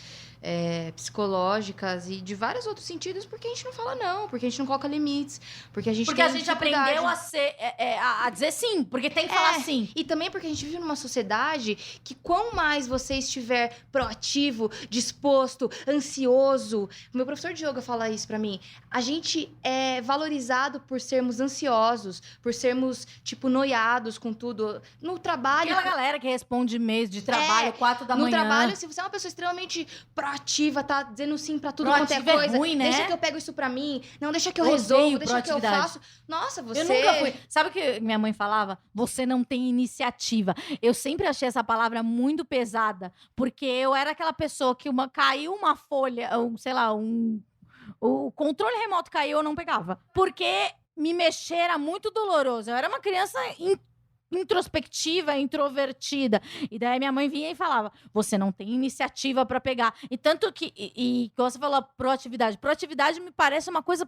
Speaker 3: Psicológicas e de vários outros sentidos, porque a gente não fala não, porque a gente não coloca limites, porque a gente
Speaker 2: Porque a gente aprendeu a dizer sim, porque tem que falar sim.
Speaker 3: E também porque a gente vive numa sociedade que quanto mais você estiver proativo, disposto, ansioso... Meu professor de yoga fala isso pra mim. A gente é valorizado por sermos ansiosos, por sermos, tipo, noiados com tudo. No trabalho...
Speaker 2: Aquela galera que responde e-mails de trabalho 4 da manhã.
Speaker 3: No trabalho, se você é uma pessoa extremamente proativa, tá dizendo sim pra tudo quanto é coisa.
Speaker 2: Ruim, né?
Speaker 3: Deixa que eu pego isso pra mim. Não, deixa que eu
Speaker 2: Odeio
Speaker 3: resolvo, deixa que eu
Speaker 2: proatividade.
Speaker 3: faço. Nossa, você...
Speaker 2: Eu nunca fui. Sabe o que minha mãe falava? Você não tem iniciativa. Eu sempre achei essa palavra muito pesada, porque eu era aquela pessoa que caiu uma folha, sei lá, o controle remoto caiu, eu não pegava. Porque me mexer era muito doloroso. Eu era uma criança introspectiva, introvertida. E daí minha mãe vinha e falava, você não tem iniciativa pra pegar. E tanto que, como você falou, proatividade me parece uma coisa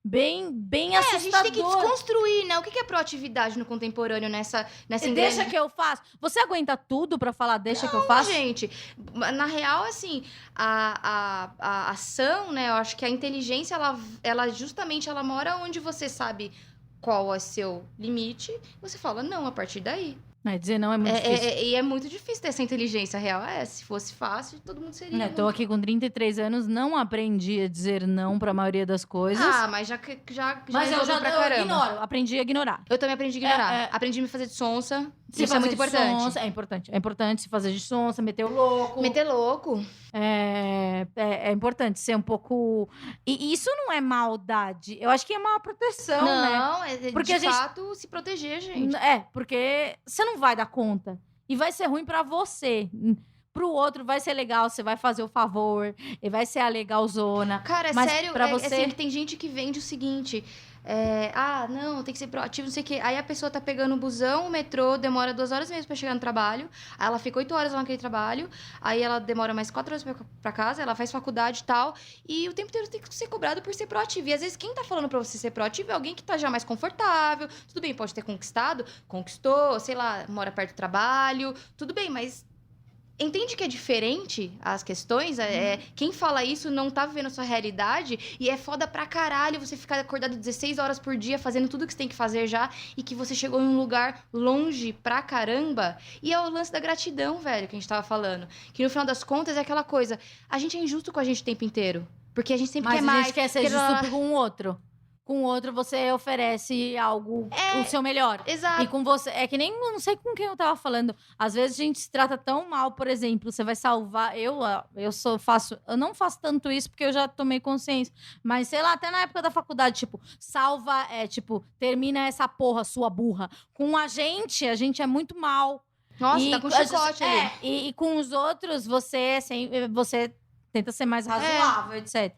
Speaker 2: bem assustadora.
Speaker 3: A gente tem que desconstruir, né? O que é proatividade no contemporâneo nessa
Speaker 2: Deixa que eu faço. Você aguenta tudo pra falar deixa que eu faço?
Speaker 3: Gente, na real, assim, a ação, né? Eu acho que a inteligência, ela justamente, ela mora onde você sabe qual é seu limite, você fala não a partir daí.
Speaker 2: Dizer não é muito difícil.
Speaker 3: E é muito difícil ter essa inteligência real. Se fosse fácil, todo mundo seria.
Speaker 2: Tô aqui com 33 anos, não aprendi a dizer não pra maioria das coisas.
Speaker 3: Mas já
Speaker 2: Mas eu
Speaker 3: pra caramba.
Speaker 2: ignoro, aprendi a ignorar.
Speaker 3: Eu também aprendi a ignorar. Aprendi a me fazer de sonsa. Isso é muito importante.
Speaker 2: Sonsa, é importante se fazer de sonsa, meter o louco.
Speaker 3: Meter louco.
Speaker 2: é importante ser um pouco... E isso não é maldade. Eu acho que é uma proteção, né?
Speaker 3: Não, é
Speaker 2: Porque a
Speaker 3: de
Speaker 2: gente-
Speaker 3: fato se proteger, gente.
Speaker 2: Porque você não vai dar conta. E vai ser ruim pra você. Pro outro vai ser legal, você vai fazer o favor. E vai ser a legalzona.
Speaker 3: Cara, é
Speaker 2: Mas
Speaker 3: sério,
Speaker 2: pra
Speaker 3: é
Speaker 2: você-
Speaker 3: assim, que tem gente que vende o seguinte... não, tem que ser proativo, não sei o quê. Aí a pessoa tá pegando o busão, o metrô, demora 2 horas mesmo pra chegar no trabalho. Aí ela fica 8 horas lá naquele trabalho. Aí ela demora mais 4 horas pra casa, ela faz faculdade e tal. E o tempo inteiro tem que ser cobrado por ser proativo. E às vezes quem tá falando pra você ser proativo é alguém que tá já mais confortável. Tudo bem, pode ter conquistado, conquistou, sei lá, mora perto do trabalho. Tudo bem, mas... Entende que é diferente as questões? Quem fala isso não tá vivendo a sua realidade e é foda pra caralho você ficar acordado 16 horas por dia fazendo tudo que você tem que fazer já e que você chegou em um lugar longe pra caramba. E é o lance da gratidão, velho, que a gente tava falando. Que no final das contas é aquela coisa, a gente é injusto com a gente o tempo inteiro. Porque a gente sempre
Speaker 2: Mas
Speaker 3: quer
Speaker 2: a
Speaker 3: mais.
Speaker 2: gente quer ser
Speaker 3: quer-
Speaker 2: justo com o outro. Com o outro, você oferece algo, o seu melhor.
Speaker 3: Exato.
Speaker 2: E com você, é que nem, eu não sei com quem eu tava falando. Às vezes a gente se trata tão mal, por exemplo, você vai salvar. Eu não faço tanto isso porque eu já tomei consciência. Mas sei lá, até na época da faculdade, tipo, termina essa porra, sua burra. Com a gente é muito mal.
Speaker 3: Nossa, tá com chicote ali.
Speaker 2: E com os outros, você tenta ser mais razoável, etc.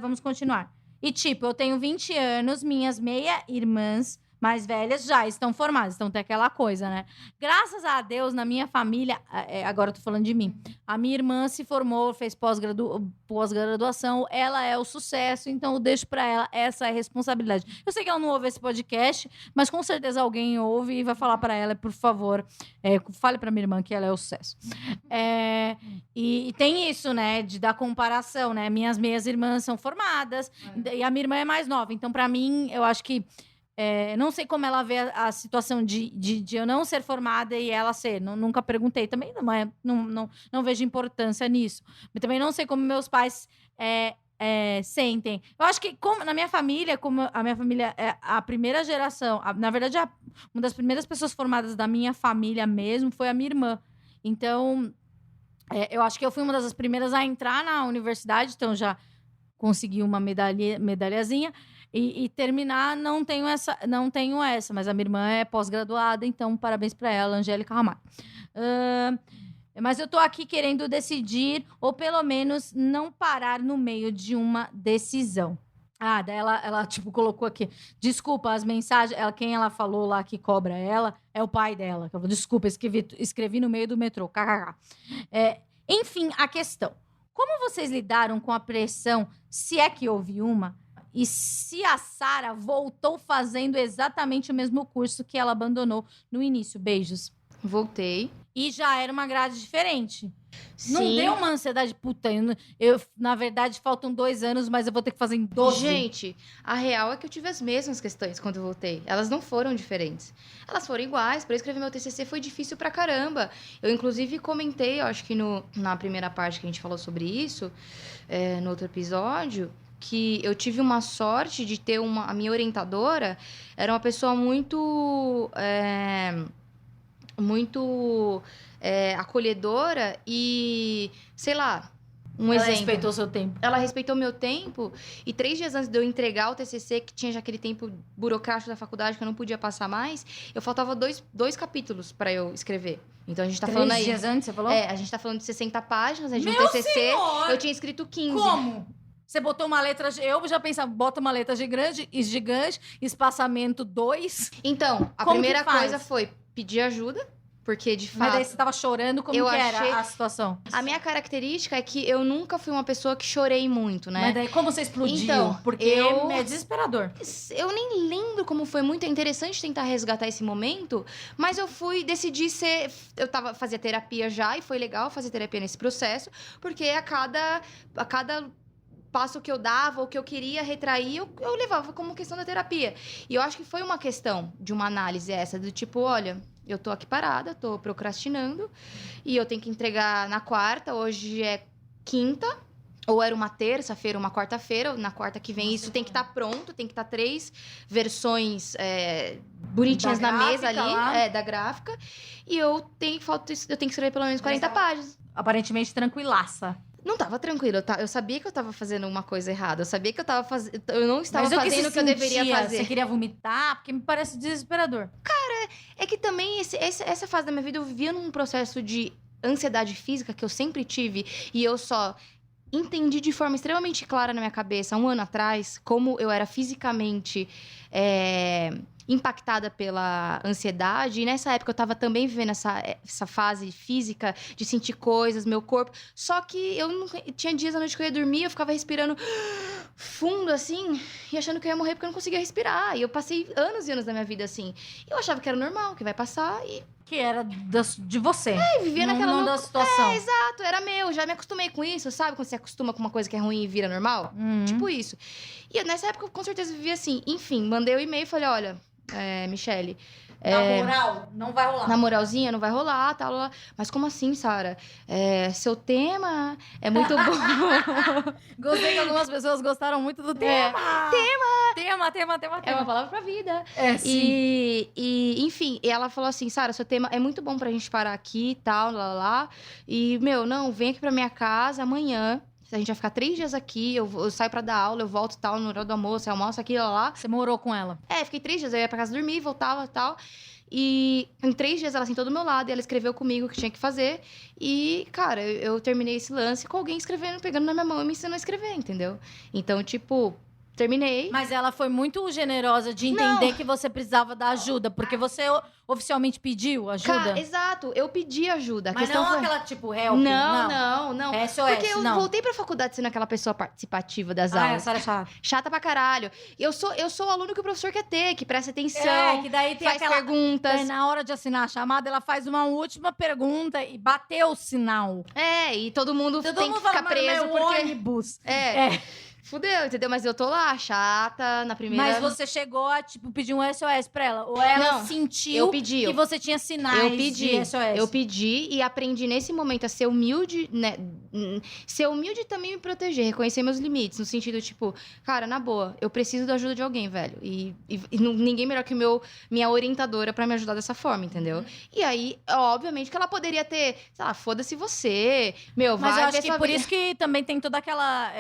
Speaker 2: Vamos continuar. E, tipo, eu tenho 20 anos, minhas meia-irmãs mais velhas já estão formadas. Então, tem aquela coisa, né? Graças a Deus, na minha família... agora eu tô falando de mim. A minha irmã se formou, fez pós-graduação. Ela é o sucesso, então eu deixo pra ela essa responsabilidade. Eu sei que ela não ouve esse podcast, mas com certeza alguém ouve e vai falar pra ela, por favor, fale pra minha irmã que ela é o sucesso. E tem isso, né? Da comparação, né? Minhas meias irmãs são formadas e a minha irmã é mais nova. Então, pra mim, eu acho que não sei como ela vê a situação de eu não ser formada e ela ser. Nunca perguntei. Também não vejo importância nisso. Mas também não sei como meus pais sentem. Eu acho que na minha família, como a minha família é a primeira geração... na verdade, uma das primeiras pessoas formadas da minha família mesmo foi a minha irmã. Então, eu acho que eu fui uma das primeiras a entrar na universidade. Então, já consegui uma medalhazinha. E terminar, não tenho essa, mas a minha irmã é pós-graduada, então parabéns para ela, Angélica Ramalho. Mas eu tô aqui querendo decidir, ou pelo menos não parar no meio de uma decisão. Daí ela tipo, colocou aqui, desculpa, as mensagens, quem ela falou lá que cobra ela, é o pai dela. Desculpa, escrevi no meio do metrô, kkk. Enfim, a questão. Como vocês lidaram com a pressão, se é que houve uma, e se a Sara voltou fazendo exatamente o mesmo curso que ela abandonou no início? Beijos.
Speaker 3: Voltei.
Speaker 2: E já era uma grade diferente.
Speaker 3: Sim.
Speaker 2: Não deu uma ansiedade, puta, na verdade, faltam 2 anos, mas eu vou ter que fazer em 12.
Speaker 3: Gente, a real é que eu tive as mesmas questões quando eu voltei. Elas não foram diferentes. Elas foram iguais. Para escrever meu TCC foi difícil pra caramba. Eu, inclusive, comentei, eu acho que na primeira parte que a gente falou sobre isso, no outro episódio, que eu tive uma sorte de ter a minha orientadora, era uma pessoa muito acolhedora e, sei lá,
Speaker 2: Ela
Speaker 3: exemplo.
Speaker 2: respeitou seu tempo.
Speaker 3: Ela respeitou meu tempo e 3 dias antes de eu entregar o TCC, que tinha já aquele tempo burocrático da faculdade que eu não podia passar mais, eu faltava 2 capítulos para eu escrever. Então a gente tá
Speaker 2: 3
Speaker 3: falando aí...
Speaker 2: dias antes, você falou?
Speaker 3: a gente tá falando de 60 páginas, né, de um
Speaker 2: Meu
Speaker 3: TCC.
Speaker 2: senhor!
Speaker 3: Eu tinha escrito 15.
Speaker 2: Como? Você botou uma letra... Eu já pensava, bota uma letra gigante, espaçamento 2.
Speaker 3: Então, a
Speaker 2: Como
Speaker 3: primeira
Speaker 2: que faz?
Speaker 3: coisa foi pedir ajuda, porque de
Speaker 2: Mas
Speaker 3: fato...
Speaker 2: daí você tava chorando, como
Speaker 3: eu
Speaker 2: que
Speaker 3: achei-
Speaker 2: era a situação?
Speaker 3: A minha característica é que eu nunca fui uma pessoa que chorei muito, né?
Speaker 2: Mas daí como você explodiu?
Speaker 3: Então,
Speaker 2: Porque é desesperador.
Speaker 3: Eu nem lembro como foi muito interessante tentar resgatar esse momento, mas decidi ser... Fazia terapia já, e foi legal fazer terapia nesse processo, porque a cada passo que eu dava, ou que eu queria retrair, eu levava como questão da terapia. E eu acho que foi uma questão de uma análise essa, do tipo, olha, eu tô aqui parada, tô procrastinando, e eu tenho que entregar na quarta, hoje é quinta, ou era uma terça-feira, uma quarta-feira, na quarta que vem isso tem que estar pronto, tem que estar 3 versões bonitinhas
Speaker 2: Da
Speaker 3: na mesa
Speaker 2: gráfica
Speaker 3: ali,
Speaker 2: lá.
Speaker 3: Da gráfica, e eu tenho que escrever pelo menos 40 páginas.
Speaker 2: Aparentemente tranquilaça.
Speaker 3: Não tava tranquilo. Eu sabia que eu tava fazendo uma coisa errada. Eu sabia que eu não estava
Speaker 2: Mas
Speaker 3: fazendo o que eu deveria fazer.
Speaker 2: Você queria vomitar? Porque me parece desesperador.
Speaker 3: É que também essa fase da minha vida eu vivia num processo de ansiedade física que eu sempre tive. E eu só entendi de forma extremamente clara na minha cabeça, 1 ano atrás, como eu era fisicamente impactada pela ansiedade. E nessa época eu tava também vivendo essa fase física de sentir coisas, meu corpo. Só que eu não tinha dias à noite que eu ia dormir, eu ficava respirando fundo, assim, e achando que eu ia morrer porque eu não conseguia respirar. E eu passei anos e anos da minha vida assim. E eu achava que era normal, que vai passar e...
Speaker 2: Que era de você.
Speaker 3: vivia naquela...
Speaker 2: Não da situação.
Speaker 3: Exato, era meu. Já me acostumei com isso, sabe? Quando você acostuma com uma coisa que é ruim e vira normal. Tipo isso. E nessa época eu com certeza vivia assim. Enfim, mandei o e-mail e falei, olha, Michele...
Speaker 2: Na moral, não vai rolar.
Speaker 3: Na moralzinha, não vai rolar, tal, lá. Mas como assim, Sara? Seu tema é muito bom.
Speaker 2: Gostei que algumas pessoas gostaram muito do tema. Tema.
Speaker 3: É uma palavra pra vida.
Speaker 2: Sim.
Speaker 3: E enfim, ela falou assim, Sara, seu tema é muito bom pra gente parar aqui e tal, lá. E, não, vem aqui pra minha casa amanhã. A gente vai ficar 3 dias aqui, eu saio pra dar aula, eu volto tal, no horário do almoço, eu almoço aqui, lá.
Speaker 2: Você morou com ela?
Speaker 3: Fiquei 3 dias, eu ia pra casa dormir, voltava e tal. E em 3 dias ela sentou do meu lado e ela escreveu comigo o que tinha que fazer. E, cara, eu terminei esse lance com alguém escrevendo, pegando na minha mão e me ensinando a escrever, entendeu? Então, tipo... Terminei.
Speaker 2: Mas ela foi muito generosa de entender que você precisava da ajuda, porque você oficialmente pediu ajuda.
Speaker 3: Cara, exato, eu pedi ajuda.
Speaker 2: Mas não aquela tipo help.
Speaker 3: Não.
Speaker 2: SOS,
Speaker 3: porque eu voltei pra faculdade sendo aquela pessoa participativa das aulas.
Speaker 2: Essa era chata.
Speaker 3: Chata pra caralho. Eu sou o aluno que o professor quer ter, que presta atenção,
Speaker 2: que daí tem
Speaker 3: faz perguntas.
Speaker 2: Daí, na hora de assinar a chamada, ela faz uma última pergunta e bateu o sinal.
Speaker 3: E todo mundo tem que ficar preso porque...
Speaker 2: ônibus.
Speaker 3: Fudeu, entendeu? Mas eu tô lá, chata, na primeira...
Speaker 2: Mas você chegou a, pedir um SOS pra ela? Ou ela sentiu que você tinha sinais de SOS?
Speaker 3: Eu pedi e aprendi nesse momento a ser humilde, né? Ser humilde e também me proteger, reconhecer meus limites. No sentido, cara, na boa, eu preciso da ajuda de alguém, velho. E ninguém melhor que minha orientadora pra me ajudar dessa forma, entendeu? E aí, obviamente, que ela poderia ter, sei lá, foda-se você,
Speaker 2: Mas eu acho que por isso que também tem toda aquela...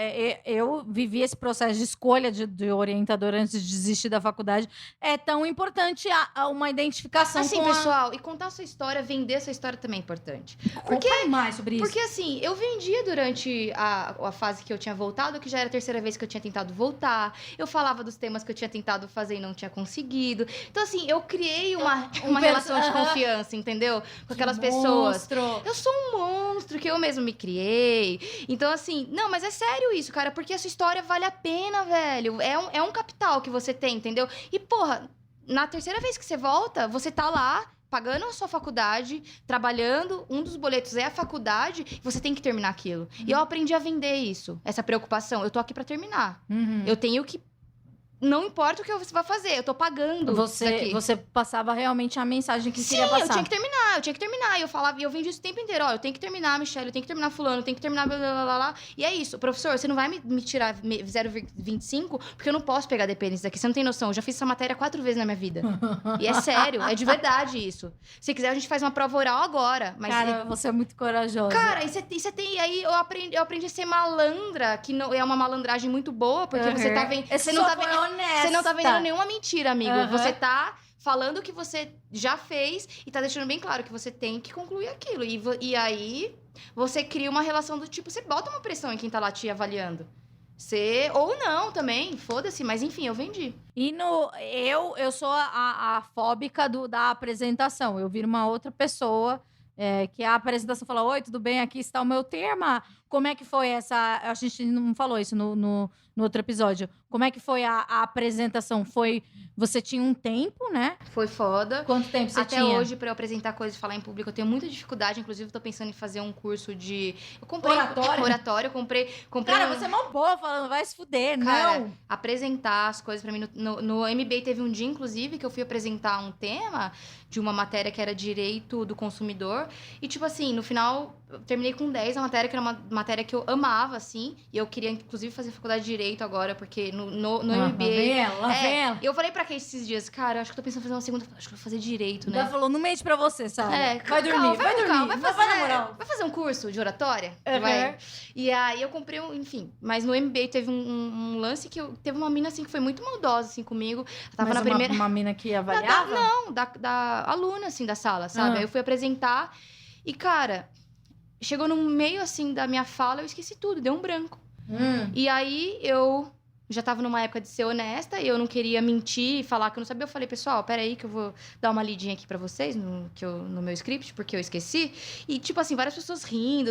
Speaker 2: eu vivi esse processo de escolha de orientador antes de desistir da faculdade. É tão importante uma identificação
Speaker 3: assim, pessoal, e contar a sua história, vender a sua história também é importante.
Speaker 2: Conta mais sobre isso.
Speaker 3: Porque, assim, eu vendia durante a fase que eu tinha voltado, que já era a 3ª vez que eu tinha tentado voltar. Eu falava dos temas que eu tinha tentado fazer e não tinha conseguido. Então, assim, eu criei uma relação de confiança, entendeu? Com aquelas pessoas. Eu sou um monstro que eu mesmo me criei. Então, assim, não, mas é sério isso, cara, porque a sua história vale a pena, velho. É um capital que você tem, entendeu? E, porra, na 3ª vez que você volta, você tá lá pagando a sua faculdade, trabalhando, um dos boletos é a faculdade, você tem que terminar aquilo. E eu aprendi a vender isso, essa preocupação. Eu tô aqui pra terminar. Eu tenho que... Não importa o que você vai fazer, eu tô pagando.
Speaker 2: Você passava realmente a mensagem que queria passar.
Speaker 3: Eu tinha que terminar. E eu falava, e eu vendi isso o tempo inteiro. Ó, eu tenho que terminar, Michele, eu tenho que terminar fulano, eu tenho que terminar blá, blá, blá, blá. E é isso. Professor, você não vai me tirar 0,25 porque eu não posso pegar dependência daqui. Você não tem noção. Eu já fiz essa matéria 4 vezes na minha vida. E é sério, é de verdade isso. Se quiser, a gente faz uma prova oral agora. Mas
Speaker 2: cara, você é muito corajosa.
Speaker 3: Cara, e você tem... Aí eu aprendi a ser malandra, que não, é uma malandragem muito boa, porque você tá vendo... Você não tá vendendo nenhuma mentira, amigo. Você tá falando o que você já fez e tá deixando bem claro que você tem que concluir aquilo. E aí, você cria uma relação do tipo... Você bota uma pressão em quem tá lá te avaliando. Ou não também, foda-se. Mas enfim, eu vendi.
Speaker 2: E eu sou a fóbica da apresentação. Eu viro uma outra pessoa... que a apresentação fala, oi, tudo bem? Aqui está o meu tema. Como é que foi essa... A gente não falou isso no outro episódio. Como é que foi a apresentação? Você tinha um tempo, né?
Speaker 3: Foi foda.
Speaker 2: Quanto tempo você tinha?
Speaker 3: Até hoje, pra eu apresentar coisas e falar em público, eu tenho muita dificuldade. Inclusive, tô pensando em fazer um curso de... Eu comprei oratório. Eu comprei
Speaker 2: Cara, você é mó boa falando, vai se fuder,
Speaker 3: cara,
Speaker 2: não.
Speaker 3: Apresentar as coisas pra mim. No MBA teve um dia, inclusive, que eu fui apresentar um tema de uma matéria que era direito do consumidor. E, tipo assim, no final, eu terminei com 10 a matéria, que era uma matéria que eu amava, assim. E eu queria, inclusive, fazer faculdade de Direito agora, porque no MBA...
Speaker 2: Lá vem ela.
Speaker 3: Eu falei pra Kate esses dias, cara, eu acho que eu tô pensando em fazer uma segunda... Acho que eu vou fazer Direito, né?
Speaker 2: Ela falou, não mente pra você, sabe?
Speaker 3: Vai dormir.
Speaker 2: Vai na moral.
Speaker 3: Vai fazer um curso de oratória?
Speaker 2: Uhum.
Speaker 3: Vai. E aí eu comprei, enfim. Mas no MBA teve um lance que teve uma mina, assim, que foi muito maldosa, assim, comigo. Eu tava na primeira...
Speaker 2: uma mina que avaliava?
Speaker 3: Da aluna, assim, da sala, sabe? Aí eu fui apresentar e, cara, chegou no meio, assim, da minha fala, eu esqueci tudo, deu um branco. E aí eu já tava numa época de ser honesta e eu não queria mentir e falar que eu não sabia. Eu falei, pessoal, peraí que eu vou dar uma lidinha aqui pra vocês no meu script, porque eu esqueci. E, tipo assim, várias pessoas rindo,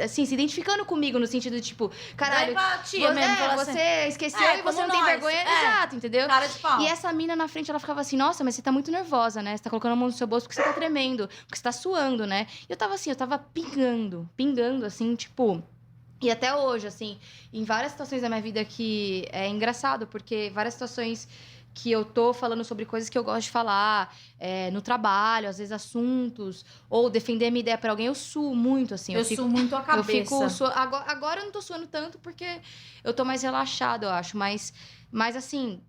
Speaker 3: assim, se identificando comigo no sentido de, tipo, caralho, você esqueceu e você não tem vergonha. Exato, entendeu?
Speaker 2: Cara de pau.
Speaker 3: E essa mina na frente, ela ficava assim, nossa, mas você tá muito nervosa, né? Você tá colocando a mão no seu bolso porque você tá tremendo, porque você tá suando, né? E eu tava assim, eu tava pingando, assim, tipo... E até hoje, assim, em várias situações da minha vida que é engraçado, porque várias situações que eu tô falando sobre coisas que eu gosto de falar, no trabalho, às vezes assuntos, ou defender a minha ideia pra alguém, eu suo muito, assim.
Speaker 2: Eu suo muito a cabeça.
Speaker 3: Agora eu não tô suando tanto porque eu tô mais relaxada, eu acho, mas assim...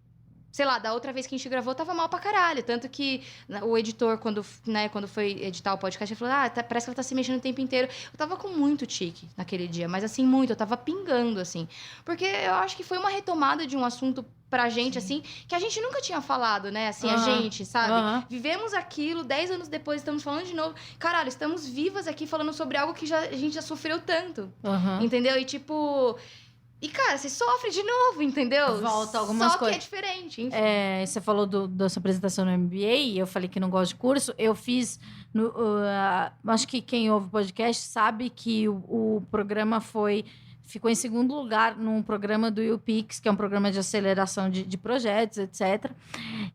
Speaker 3: Sei lá, da outra vez que a gente gravou, tava mal pra caralho. Tanto que o editor, quando foi editar o podcast, ele falou, parece que ela tá se mexendo o tempo inteiro. Eu tava com muito tique naquele dia, mas assim, muito. Eu tava pingando, assim. Porque eu acho que foi uma retomada de um assunto pra gente, assim, que a gente nunca tinha falado, né? Assim, a gente, sabe? Vivemos aquilo, 10 anos depois estamos falando de novo. Caralho, estamos vivas aqui falando sobre algo que a gente já sofreu tanto. Entendeu? E tipo... E, cara, você sofre de novo, entendeu?
Speaker 2: Volta algumas coisas.
Speaker 3: Só que é diferente, enfim.
Speaker 2: Você falou da sua apresentação no MBA, e eu falei que não gosto de curso. Eu fiz... acho que quem ouve o podcast sabe que o programa ficou em segundo lugar num programa do UPix, que é um programa de aceleração de projetos, etc.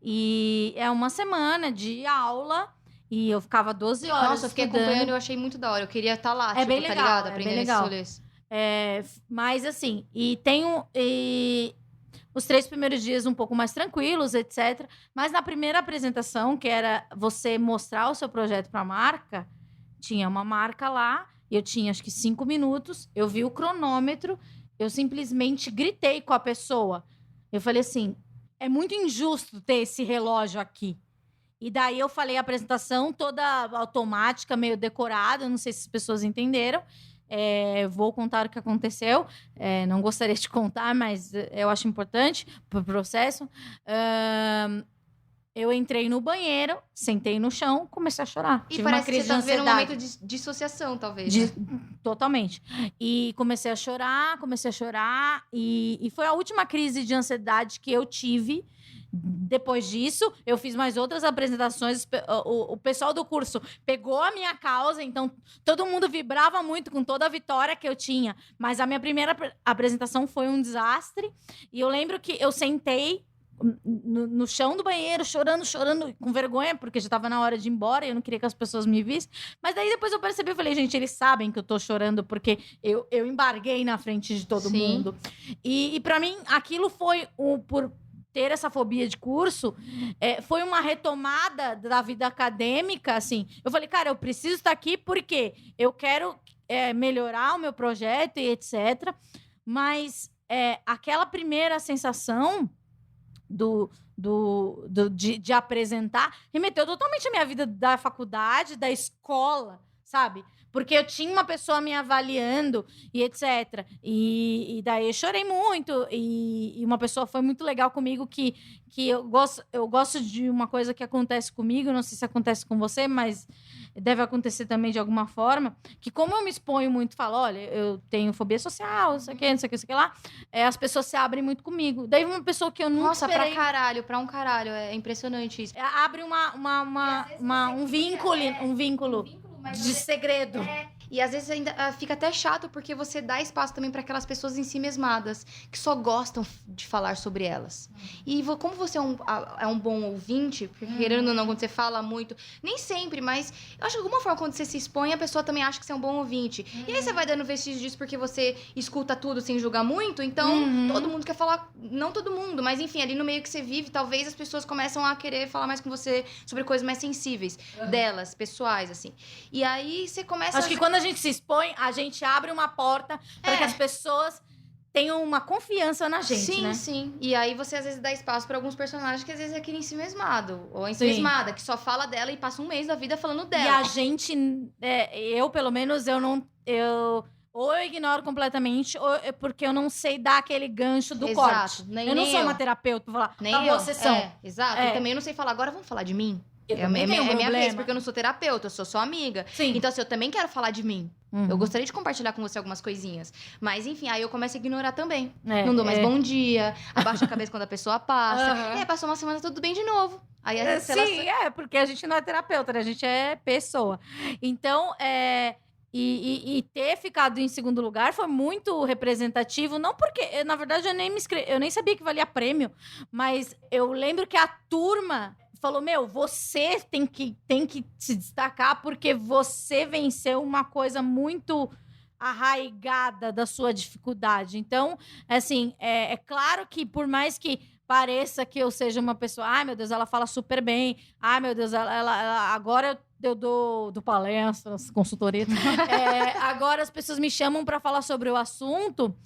Speaker 2: E é uma semana de aula... E eu ficava 12 horas
Speaker 3: Nossa, eu fiquei acompanhando e eu achei muito da hora. Eu queria estar lá,
Speaker 2: bem legal,
Speaker 3: tá ligado?
Speaker 2: é
Speaker 3: Aprendendo
Speaker 2: bem legal.
Speaker 3: esses rolês.
Speaker 2: Mas assim, e os 3 primeiros dias um pouco mais tranquilos, etc. Mas na primeira apresentação, que era você mostrar o seu projeto para a marca, tinha uma marca lá, eu tinha acho que 5 minutos, eu vi o cronômetro, eu simplesmente gritei com a pessoa. Eu falei assim, é muito injusto ter esse relógio aqui. E daí eu falei a apresentação toda automática, meio decorada, não sei se as pessoas entenderam. Vou contar o que aconteceu. Não gostaria de contar, mas eu acho importante pro processo. Eu entrei no banheiro, sentei no chão, comecei a chorar.
Speaker 3: E
Speaker 2: tive
Speaker 3: parece
Speaker 2: uma crise
Speaker 3: que você tá
Speaker 2: de
Speaker 3: vendo um
Speaker 2: ansiedade.
Speaker 3: momento de dissociação, talvez. Né?
Speaker 2: Totalmente. E comecei a chorar. E foi a última crise de ansiedade que eu tive. Depois disso, eu fiz mais outras apresentações. O pessoal do curso pegou a minha causa, então todo mundo vibrava muito com toda a vitória que eu tinha. Mas a minha primeira apresentação foi um desastre. E eu lembro que eu sentei no chão do banheiro, chorando, com vergonha, porque já estava na hora de ir embora e eu não queria que as pessoas me vissem. Mas daí depois eu percebi, eu falei, gente, eles sabem que eu tô chorando porque eu embarguei na frente de todo mundo. E para mim, aquilo foi por ter essa fobia de curso, foi uma retomada da vida acadêmica, assim. Eu falei, cara, eu preciso estar aqui porque eu quero melhorar o meu projeto e etc. Mas aquela primeira sensação de apresentar remeteu totalmente a minha vida da faculdade, da escola, sabe? Porque eu tinha uma pessoa me avaliando e etc. E daí eu chorei muito. E uma pessoa foi muito legal comigo que eu gosto de uma coisa que acontece comigo. Não sei se acontece com você, mas deve acontecer também de alguma forma. Que como eu me exponho muito, falo, olha, eu tenho fobia social, não sei o que lá. As pessoas se abrem muito comigo. Daí uma pessoa que eu nunca esperei...
Speaker 3: pra um caralho. É impressionante isso.
Speaker 2: Abre um vínculo de segredo.
Speaker 3: E às vezes ainda fica até chato porque você dá espaço também para aquelas pessoas em si mesmadas que só gostam de falar sobre elas. E como você é um bom ouvinte, porque querendo ou não, quando você fala muito, nem sempre, mas eu acho que de alguma forma quando você se expõe, a pessoa também acha que você é um bom ouvinte. E aí você vai dando vestígios disso porque você escuta tudo sem julgar muito, então todo mundo quer falar, não todo mundo, mas enfim, ali no meio que você vive, talvez as pessoas começam a querer falar mais com você sobre coisas mais sensíveis delas, pessoais, assim. E aí você começa
Speaker 2: Acho que quando a gente se expõe, a gente abre uma porta para que as pessoas tenham uma confiança na gente,
Speaker 3: sim,
Speaker 2: né?
Speaker 3: Sim. E aí você às vezes dá espaço pra alguns personagens que às vezes é aquele ensimesmado. Ou a ensimesmada, que só fala dela e passa um mês da vida falando dela.
Speaker 2: E a gente, eu pelo menos, ou eu ignoro completamente, ou porque eu não sei dar aquele gancho do corte. Eu não sou uma terapeuta pra falar,
Speaker 3: nem
Speaker 2: acabou a sessão.
Speaker 3: Exato. E também eu não sei falar, agora vamos falar de mim? É minha vez, porque eu não sou terapeuta, eu sou só amiga.
Speaker 2: Sim.
Speaker 3: Então, assim, eu também quero falar de mim. Eu gostaria de compartilhar com você algumas coisinhas. Mas, enfim, aí eu começo a ignorar também. Não dou mais bom dia, abaixo a cabeça quando a pessoa passa. E aí, passou uma semana, tudo bem de novo. Aí,
Speaker 2: porque a gente não é terapeuta, né? A gente é pessoa. Então, E ter ficado em segundo lugar foi muito representativo, não porque, na verdade, eu nem sabia que valia prêmio, mas eu lembro que a turma falou, você tem que se destacar porque você venceu uma coisa muito arraigada da sua dificuldade. Então, assim, é claro que por mais que pareça que eu seja uma pessoa, ai meu Deus, ela fala super bem, ai meu Deus, ela agora eu dou palestras, consultoria. Agora as pessoas me chamam para falar sobre o assunto,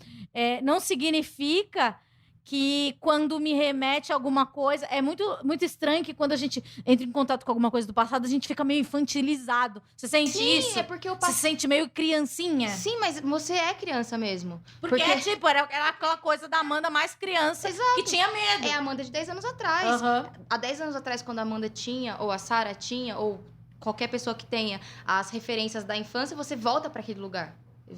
Speaker 2: não significa que quando me remete a alguma coisa... É muito, muito estranho que quando a gente entra em contato com alguma coisa do passado, a gente fica meio infantilizado. Você sente isso?
Speaker 3: Sim, é porque
Speaker 2: Você se sente meio criancinha?
Speaker 3: Sim, mas você é criança mesmo.
Speaker 2: Porque era aquela coisa da Amanda mais criança.
Speaker 3: Exato.
Speaker 2: Que tinha medo.
Speaker 3: É a Amanda de 10 anos atrás. Há 10 anos atrás, quando a Amanda tinha, ou a Sarah tinha, ou qualquer pessoa que tenha as referências da infância, você volta para aquele lugar.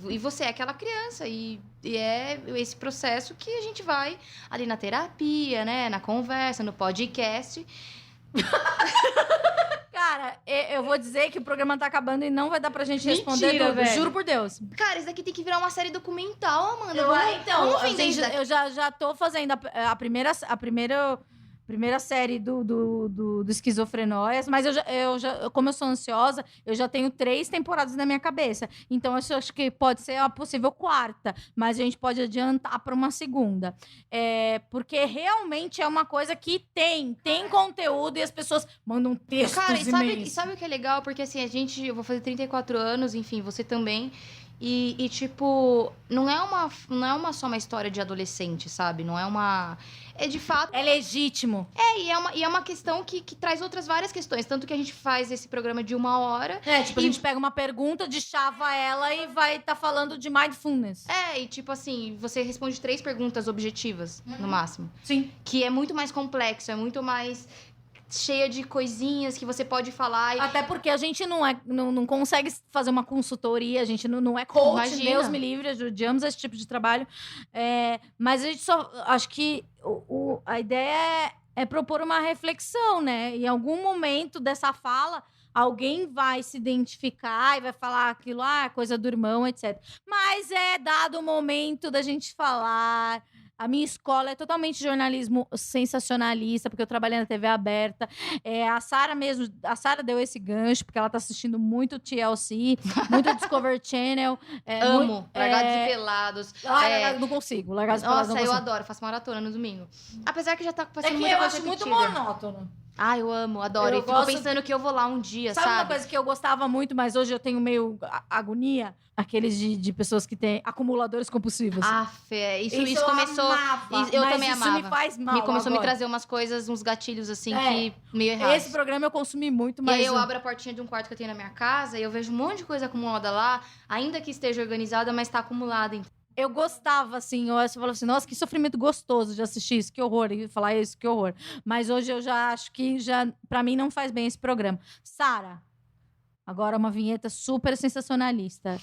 Speaker 3: E você é aquela criança. E é esse processo que a gente vai ali na terapia, né? Na conversa, no podcast.
Speaker 2: Cara, eu vou dizer que o programa tá acabando e não vai dar pra gente responder tudo.
Speaker 3: Velho.
Speaker 2: Juro por Deus.
Speaker 3: Cara, isso daqui tem que virar uma série documental, Amanda.
Speaker 2: Eu já tô fazendo a primeira série do Esquizofrenóias, mas como eu sou ansiosa, eu já tenho 3 temporadas na minha cabeça. Então, eu acho que pode ser a possível 4ª, mas a gente pode adiantar para uma 2ª. Porque realmente é uma coisa que tem conteúdo e as pessoas mandam textos.
Speaker 3: Cara, e sabe o que é legal? Porque assim, eu vou fazer 34 anos, enfim, você também. E tipo, não é só uma história de adolescente, sabe? Não é uma... É de fato...
Speaker 2: É legítimo.
Speaker 3: E é uma questão que traz várias questões. Tanto que a gente faz esse programa de 1 hora.
Speaker 2: A gente pega uma pergunta, deschava ela e vai estar falando de mindfulness.
Speaker 3: E tipo assim, você responde 3 perguntas objetivas, no máximo.
Speaker 2: Sim.
Speaker 3: Que é muito mais complexo, é muito mais... cheia de coisinhas que você pode falar.
Speaker 2: Até porque a gente não consegue fazer uma consultoria, a gente não é coach, Deus me livre, odiamos esse tipo de trabalho. Mas a gente só... Acho que a ideia é propor uma reflexão, né? Em algum momento dessa fala, alguém vai se identificar e vai falar aquilo, coisa do irmão, etc. Mas dado o momento da gente falar... A minha escola é totalmente jornalismo sensacionalista, porque eu trabalhei na TV aberta. A Sarah deu esse gancho, porque ela tá assistindo muito TLC, muito Discovery Channel.
Speaker 3: Amo, Largados e Pelados.
Speaker 2: Não consigo, Largados e Pelados não consigo.
Speaker 3: Eu adoro, faço maratona no domingo. Apesar que já tá passando
Speaker 2: muita coisa repetida. Eu acho muito monótono.
Speaker 3: Eu amo, adoro. Eu fico pensando que eu vou lá um dia, sabe?
Speaker 2: Sabe uma coisa que eu gostava muito, mas hoje eu tenho meio agonia? Aqueles de pessoas que têm acumuladores compulsivos.
Speaker 3: Isso começou... Eu também amava.
Speaker 2: Isso me faz mal.
Speaker 3: Começou a me trazer umas coisas, uns gatilhos assim, que meio errados.
Speaker 2: Esse programa eu consumi muito, mas...
Speaker 3: E aí eu abro a portinha de um quarto que eu tenho na minha casa e eu vejo um monte de coisa acumulada lá, ainda que esteja organizada, mas tá acumulada.
Speaker 2: Eu gostava, assim, eu falo assim, nossa, que sofrimento gostoso de assistir isso, que horror, e falar isso, que horror. Mas hoje eu já acho que, pra mim, não faz bem esse programa. Sarah, agora uma vinheta super sensacionalista.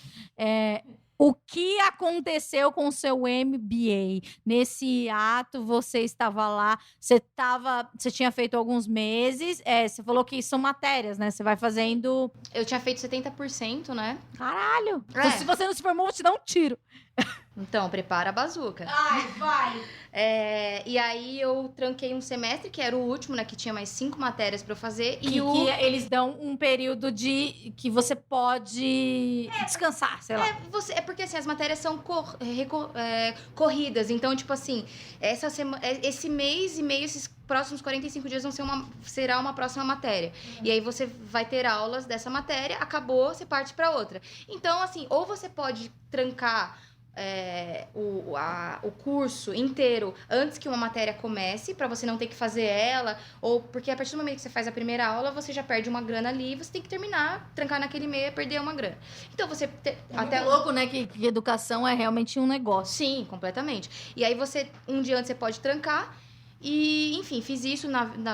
Speaker 2: O que aconteceu com o seu MBA? Nesse ato, você estava lá, você tinha feito alguns meses, você falou que são matérias, né? Você vai fazendo...
Speaker 3: Eu tinha feito 70%, né?
Speaker 2: Caralho! Se você não se formou, eu vou te dar um tiro.
Speaker 3: Então, prepara a bazuca.
Speaker 2: Ai, vai!
Speaker 3: E aí eu tranquei um semestre, que era o último, né? Que tinha mais 5 matérias pra eu fazer.
Speaker 2: Que eles dão um período de que você pode descansar, sei lá.
Speaker 3: É porque assim, as matérias são corridas. Então, tipo assim, esse mês e meio, esses próximos 45 dias será uma próxima matéria. E aí você vai ter aulas dessa matéria, acabou, você parte pra outra. Então, assim, ou você pode trancar o curso inteiro antes que uma matéria comece, pra você não ter que fazer ela, ou porque a partir do momento que você faz a primeira aula, você já perde uma grana ali, você tem que terminar, trancar naquele meio, perder uma grana. Então você
Speaker 2: Até louco, né, que educação é realmente um negócio.
Speaker 3: Sim, completamente. E aí um dia antes você pode trancar. E, enfim, fiz isso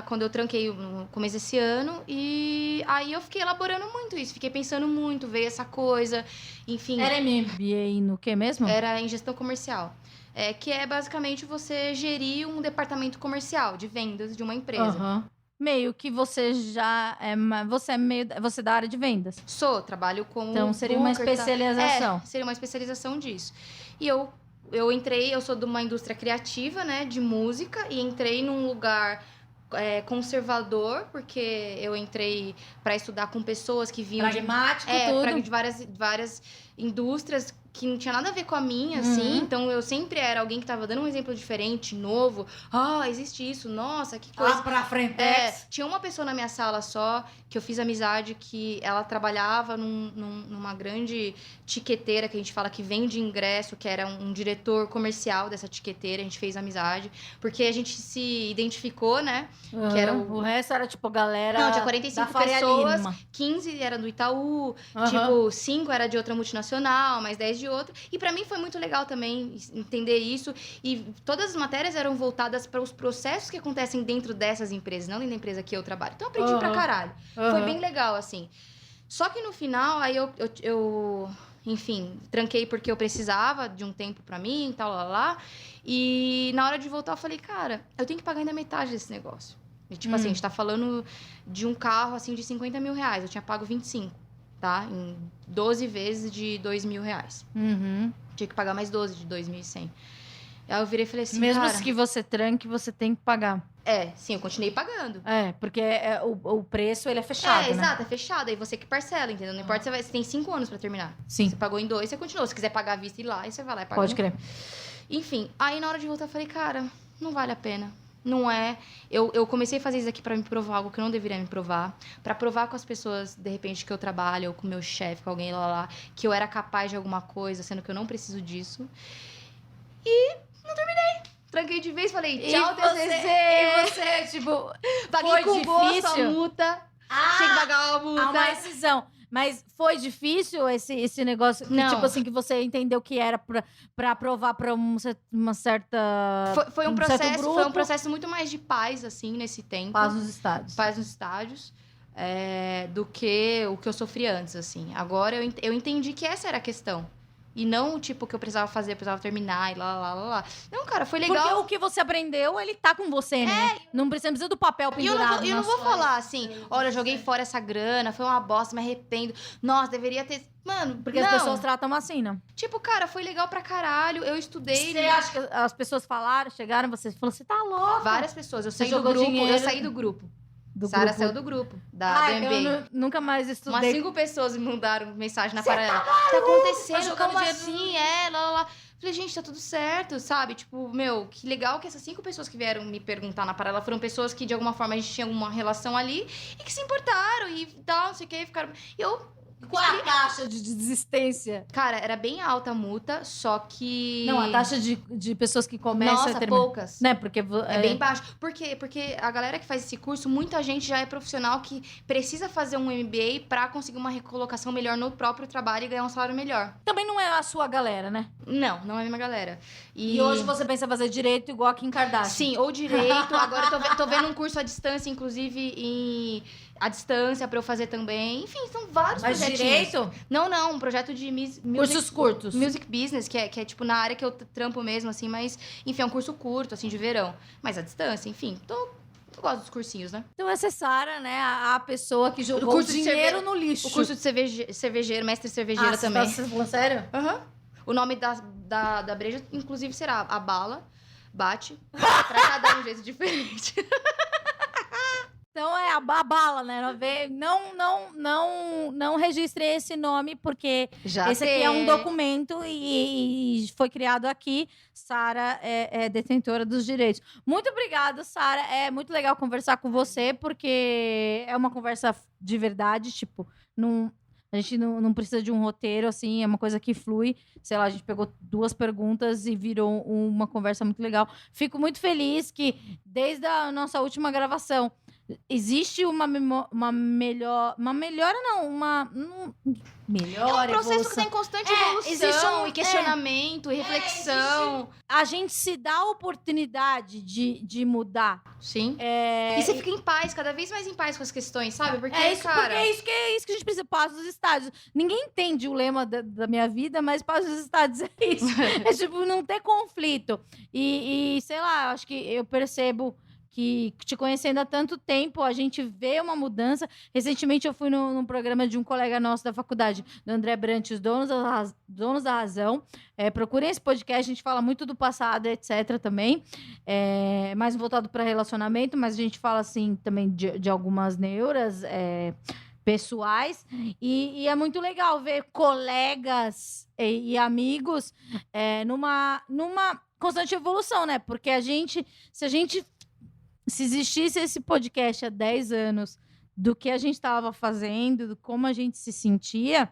Speaker 3: quando eu tranquei no começo desse ano. E aí eu fiquei elaborando muito isso. Fiquei pensando muito, veio essa coisa. Enfim.
Speaker 2: Era MBA no quê mesmo?
Speaker 3: Era em gestão comercial. Que é basicamente você gerir um departamento comercial de vendas de uma empresa.
Speaker 2: Uhum. Meio que você já você é da área de vendas.
Speaker 3: Trabalho com
Speaker 2: então seria uma especialização.
Speaker 3: Seria uma especialização disso. E eu entrei, eu sou de uma indústria criativa, né, de música, e entrei num lugar conservador, porque eu entrei para estudar com pessoas que vinham
Speaker 2: pragmático, tudo.
Speaker 3: de várias indústrias que não tinha nada a ver com a minha, assim. Então, eu sempre era alguém que tava dando um exemplo diferente, novo. Existe isso, nossa, que coisa.
Speaker 2: Pra frente.
Speaker 3: Tinha uma pessoa na minha sala só, que eu fiz amizade, que ela trabalhava numa grande tiqueteira, que a gente fala que vende ingresso, que era um diretor comercial dessa tiqueteira. A gente fez amizade, porque a gente se identificou, né?
Speaker 2: Uhum.
Speaker 3: Que era
Speaker 2: o resto era, tipo, galera.
Speaker 3: Não, tinha 45 pessoas, 15 era do Itaú, tipo, 5 era de outra multinacional, mais 10 de outra. E pra mim foi muito legal também entender isso. E todas as matérias eram voltadas para os processos que acontecem dentro dessas empresas, não dentro da empresa que eu trabalho. Então eu aprendi pra caralho. Foi bem legal, assim. Só que no final, aí eu enfim, tranquei porque eu precisava de um tempo pra mim e tal, lá. E na hora de voltar eu falei, cara, eu tenho que pagar ainda metade desse negócio. E, tipo assim, a gente tá falando de um carro, assim, de 50 mil reais. Eu tinha pago 25, tá? Em 12 vezes de 2 mil reais.
Speaker 2: Uhum.
Speaker 3: Tinha que pagar mais 12 de 2.100. Aí eu virei e falei assim,
Speaker 2: mesmo
Speaker 3: cara...
Speaker 2: que você tranque, você tem que pagar.
Speaker 3: Sim, eu continuei pagando.
Speaker 2: Porque o preço, ele é fechado, né?
Speaker 3: Exato, é fechado. Aí você que parcela, entendeu? Não importa, você tem 5 anos pra terminar.
Speaker 2: Sim.
Speaker 3: Você pagou em 2, você continua. Se quiser pagar à vista e ir lá, aí você vai lá e paga.
Speaker 2: Pode crer.
Speaker 3: Enfim, aí na hora de voltar eu falei, cara, não vale a pena. Não é. Eu comecei a fazer isso aqui pra me provar algo que eu não deveria me provar. Pra provar com as pessoas, de repente, que eu trabalho, ou com o meu chefe, com alguém lá, que eu era capaz de alguma coisa, sendo que eu não preciso disso. E não terminei. Tranquei de vez, falei, tchau, TCC.
Speaker 2: E você, tipo,
Speaker 3: paguei com gosto a
Speaker 2: difícil?
Speaker 3: multa. Tinha que pagar uma multa.
Speaker 2: Uma decisão. Mas foi difícil esse negócio? Que,
Speaker 3: Não.
Speaker 2: tipo assim, que você entendeu que era pra aprovar pra uma certa...
Speaker 3: Foi um
Speaker 2: certo grupo?
Speaker 3: Foi um processo muito mais de paz, assim, nesse tempo.
Speaker 2: Paz nos estádios.
Speaker 3: Paz nos estádios. Do que o que eu sofri antes, assim. Agora eu entendi que essa era a questão. E não, tipo, o que eu precisava fazer, eu precisava terminar e lá. Não, cara, foi legal.
Speaker 2: Porque o que você aprendeu, ele tá com você, né? Não precisa do papel pendurado.
Speaker 3: E eu não vou falar assim, olha, eu joguei fora essa grana, foi uma bosta, me arrependo. Nossa, deveria ter... Mano,
Speaker 2: porque as pessoas tratam assim, não?
Speaker 3: Tipo, cara, foi legal pra caralho, eu estudei...
Speaker 2: Você acha que as pessoas chegaram, você falou, você tá louca?
Speaker 3: Várias pessoas, eu saí do grupo. Sara saiu do grupo, do MBA.
Speaker 2: Eu nunca mais estudei.
Speaker 3: Umas 5 pessoas me mandaram mensagem na paralela. O que tá acontecendo? Como assim? Lá. Falei, gente, tá tudo certo, sabe? Tipo, meu, que legal que essas 5 pessoas que vieram me perguntar na paralela foram pessoas que, de alguma forma, a gente tinha uma relação ali e que se importaram e tal, não sei o que, ficaram...
Speaker 2: Qual a taxa de desistência?
Speaker 3: Cara, era bem alta a multa, só que...
Speaker 2: Não, a taxa de pessoas que começam
Speaker 3: Nossa,
Speaker 2: a terminar.
Speaker 3: poucas.
Speaker 2: Né? Porque
Speaker 3: é bem baixo. Por quê? Porque a galera que faz esse curso, muita gente já é profissional que precisa fazer um MBA pra conseguir uma recolocação melhor no próprio trabalho e ganhar um salário melhor.
Speaker 2: Também não é a sua galera, né?
Speaker 3: Não é a mesma galera.
Speaker 2: E hoje você pensa fazer direito igual a Kim Kardashian.
Speaker 3: Sim, ou direito. Agora eu tô vendo um curso à distância, inclusive à distância pra eu fazer também. Enfim, são vários projetinhos.
Speaker 2: Direito?
Speaker 3: Não, um projeto de
Speaker 2: cursos curtos.
Speaker 3: Music business, que é tipo na área que eu trampo mesmo, assim, mas, enfim, é um curso curto, assim, de verão. Mas à distância, enfim, eu gosto dos cursinhos, né?
Speaker 2: Então essa é Sara, né? A pessoa que jogou o dinheiro no lixo.
Speaker 3: O curso de cervejeiro, mestre cervejeiro também.
Speaker 2: Você tá falando sério?
Speaker 3: Aham. O nome da breja, inclusive, será a bala bate pra cada um jeito diferente.
Speaker 2: Então é a bala, né? Não registrei esse nome, porque
Speaker 3: Já
Speaker 2: esse aqui é um documento e foi criado aqui. Sara é detentora dos direitos. Muito obrigada, Sara. É muito legal conversar com você, porque é uma conversa de verdade, tipo, a gente não precisa de um roteiro, assim, é uma coisa que flui. Sei lá, a gente pegou 2 perguntas e virou uma conversa muito legal. Fico muito feliz que, desde a nossa última gravação, existe uma melhora, não, melhora,
Speaker 3: É um processo
Speaker 2: evolução.
Speaker 3: que tem constante evolução,
Speaker 2: existe
Speaker 3: e questionamento, e reflexão.
Speaker 2: A gente se dá a oportunidade de mudar.
Speaker 3: Sim. E você fica em paz, cada vez mais em paz com as questões, sabe? Porque,
Speaker 2: É isso,
Speaker 3: cara...
Speaker 2: porque é isso que a gente precisa. Paz dos estádios. Ninguém entende o lema da minha vida, mas paz dos estádios é isso. É tipo, não ter conflito. E sei lá, acho que eu percebo que te conhecendo há tanto tempo, a gente vê uma mudança. Recentemente eu fui num programa de um colega nosso da faculdade, do André Brant, os Donos da Razão. Procurem esse podcast, a gente fala muito do passado, etc. também. Mais voltado para relacionamento, mas a gente fala, assim, também de algumas neuras pessoais. E é muito legal ver colegas e amigos numa constante evolução, né? Porque se existisse esse podcast há 10 anos do que a gente estava fazendo, do como a gente se sentia,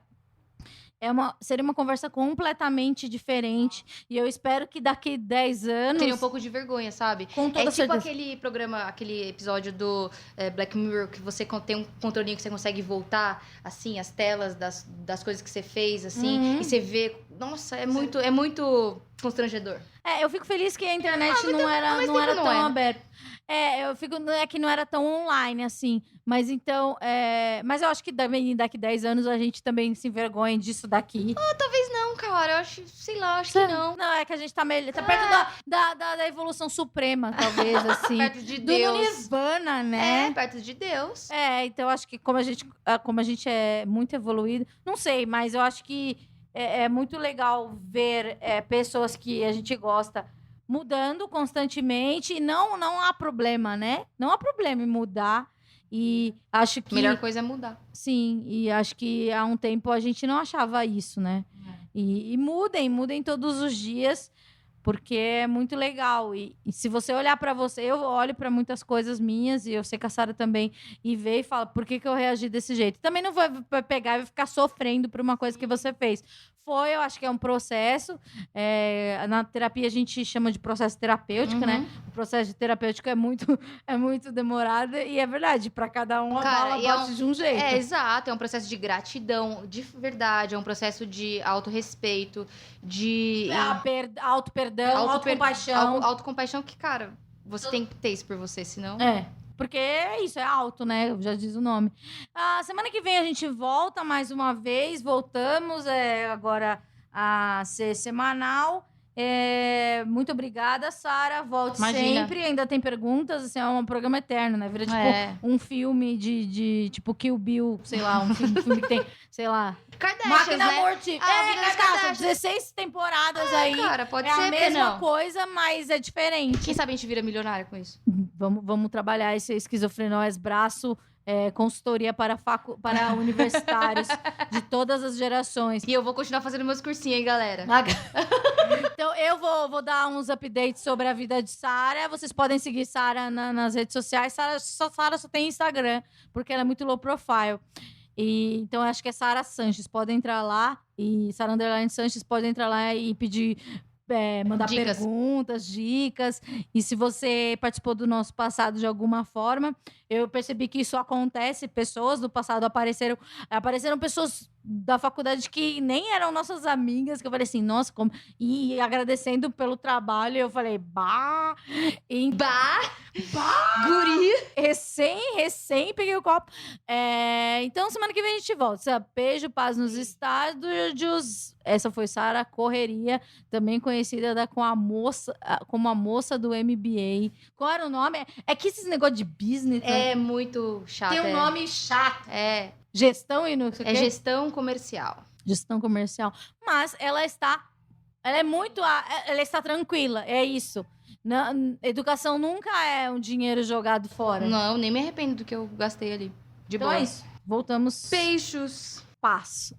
Speaker 2: seria uma conversa completamente diferente. E eu espero que daqui 10 anos...
Speaker 3: Teria um pouco de vergonha, sabe?
Speaker 2: Com toda certeza.
Speaker 3: Aquele programa, aquele episódio do Black Mirror, que você tem um controlinho que você consegue voltar, assim, as telas das coisas que você fez, assim, e você vê... Nossa, é muito constrangedor.
Speaker 2: Eu fico feliz que a internet não era tão aberta. Eu fico... É que não era tão online, assim. Mas então... Mas eu acho que daqui 10 anos a gente também se envergonha disso daqui.
Speaker 3: Talvez não, cara. Eu acho... Sei lá, acho que não.
Speaker 2: Não, é que a gente tá perto da evolução suprema, talvez, assim.
Speaker 3: Perto de
Speaker 2: do
Speaker 3: Deus.
Speaker 2: Nirvana, né?
Speaker 3: Perto de Deus.
Speaker 2: Então acho que como a gente é muito evoluído... Não sei, mas eu acho que é muito legal ver pessoas que a gente gosta mudando constantemente. E não há problema, né? Não há problema em mudar. E acho que...
Speaker 3: A melhor coisa é mudar.
Speaker 2: Sim, e acho que há um tempo a gente não achava isso, né? E mudem todos os dias, porque é muito legal. E se você olhar pra você, eu olho pra muitas coisas minhas, e eu sei que a Sara também, e vê e fala, por que eu reagi desse jeito? Também não vai pegar e vai ficar sofrendo por uma coisa que você fez. Eu acho que é um processo. Na terapia a gente chama de processo terapêutico, né? O processo terapêutico é muito demorado, e é verdade, pra cada um a bala bate de um jeito.
Speaker 3: Exato, é um processo de gratidão, de verdade, é um processo de autorrespeito, de...
Speaker 2: Auto-perdão, autocompaixão.
Speaker 3: Autocompaixão que, cara, você tem que ter isso por você, senão...
Speaker 2: Porque é isso, é auto, né? Já diz o nome. A semana que vem a gente volta mais uma vez. Voltamos agora a ser semanal. Muito obrigada, Sara. Volte sempre. Ainda tem perguntas. Assim, é um programa eterno, né? Vira tipo um filme de tipo Kill Bill, sei lá. Um filme que tem, sei lá...
Speaker 3: Kardashians,
Speaker 2: Máquina
Speaker 3: né?
Speaker 2: Mortífera.
Speaker 3: Kardashians.
Speaker 2: 16 temporadas aí.
Speaker 3: Cara, pode
Speaker 2: ser
Speaker 3: ser,
Speaker 2: a mesma
Speaker 3: não.
Speaker 2: coisa, mas é diferente.
Speaker 3: Quem sabe a gente vira milionário com isso?
Speaker 2: Vamos trabalhar esse esquizofrenóis braço, consultoria para universitários de todas as gerações.
Speaker 3: E eu vou continuar fazendo meus cursinhos, hein, galera?
Speaker 2: Então, eu vou dar uns updates sobre a vida de Sara. Vocês podem seguir Sara nas redes sociais. Sara só tem Instagram, porque ela é muito low profile. Então, eu acho que é Sara Sanches. Pode entrar lá. E Sara Underline Sanches pode entrar lá e pedir... mandar perguntas, dicas. E se você participou do nosso passado de alguma forma, eu percebi que isso acontece. Pessoas do passado apareceram pessoas da faculdade que nem eram nossas amigas, que eu falei assim, nossa, como... E agradecendo pelo trabalho, eu falei, guri! Recém peguei o copo. Então, semana que vem a gente volta. Beijo, paz nos estádios. Essa foi Sara Correria, também conhecida como a moça do MBA. Qual era o nome? É que esses negócios de business...
Speaker 3: É muito chato.
Speaker 2: Tem um nome chato.
Speaker 3: Gestão e
Speaker 2: não sei o quê.
Speaker 3: Gestão comercial.
Speaker 2: Gestão comercial. Mas ela está Ela é muito... Ela está tranquila, é isso. Educação nunca é um dinheiro jogado fora.
Speaker 3: Não, nem me arrependo do que eu gastei ali. De
Speaker 2: Então
Speaker 3: boa.
Speaker 2: é isso. Voltamos.
Speaker 3: Peixos.
Speaker 2: Passo.